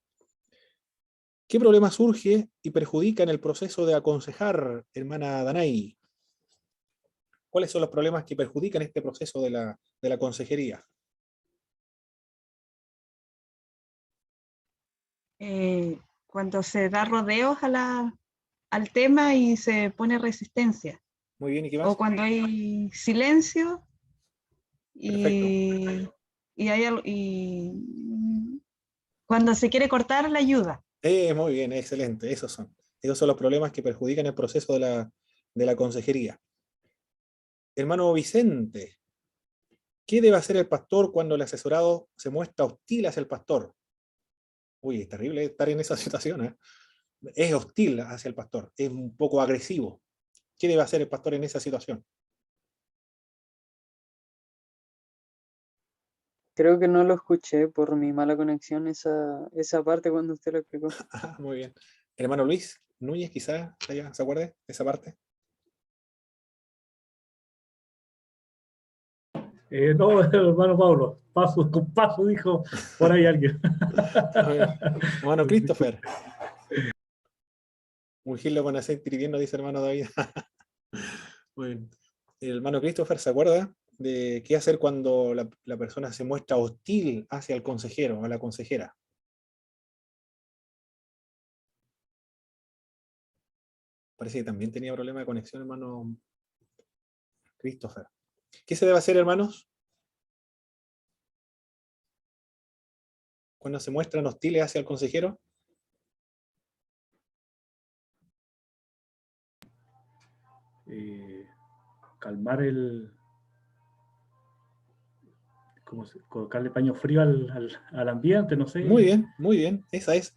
¿Qué problema surge y perjudica en el proceso de aconsejar, hermana Danay? ¿Cuáles son los problemas que perjudican este proceso de la consejería? Cuando se da rodeos al tema y se pone resistencia, Muy bien, ¿y qué o más? cuando hay silencio Perfecto. y cuando se quiere cortar la ayuda. Muy bien, excelente. Esos son los problemas que perjudican el proceso de la consejería. Hermano Vicente, ¿qué debe hacer el pastor cuando el asesorado se muestra hostil hacia el pastor? Uy, es terrible estar en esa situación, ¿eh? Es hostil hacia el pastor, es un poco agresivo. ¿Qué debe hacer el pastor en esa situación? Creo que no lo escuché por mi mala conexión esa parte cuando usted lo explicó. Ah, muy bien. Hermano Luis Núñez, quizás se acuerde de esa parte. No, hermano Pablo, paso con paso, dijo por ahí alguien. Hermano Christopher. Ungirlo con aceite hirviendo, dice hermano David. Muy bien. El hermano Christopher se acuerda de qué hacer cuando la persona se muestra hostil hacia el consejero o a la consejera. Parece que también tenía problema de conexión, hermano Christopher. ¿Qué se debe hacer, hermanos? Cuando se muestran hostiles hacia el consejero. Calmar colocarle paño frío al ambiente, no sé. Muy bien, muy bien. Esa es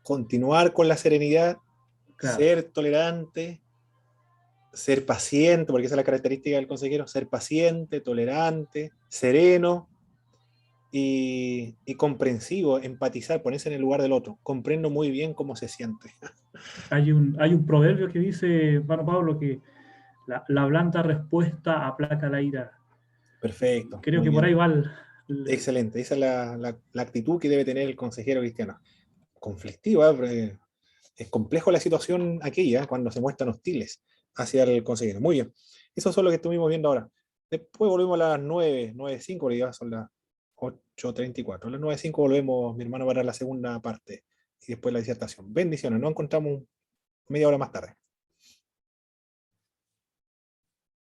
continuar con la serenidad, Claro. ser tolerante, ser paciente, porque esa es la característica del consejero, ser paciente, tolerante, sereno y comprensivo, empatizar, ponerse en el lugar del otro. Comprendo muy bien cómo se siente. Hay un proverbio que dice, hermano Pablo, que la blanda respuesta aplaca la ira. Perfecto. Creo muy que por bien. ahí va Excelente. Esa es la actitud que debe tener el consejero cristiano. Conflictiva, es complejo la situación aquella cuando se muestran hostiles hacia el consejero. Muy bien. Eso es lo que estuvimos viendo ahora. Después volvemos a las 9:05, porque ya son las 8:34. A las 9:05 volvemos, mi hermano, para la segunda parte y después la disertación. Bendiciones. Nos encontramos media hora más tarde.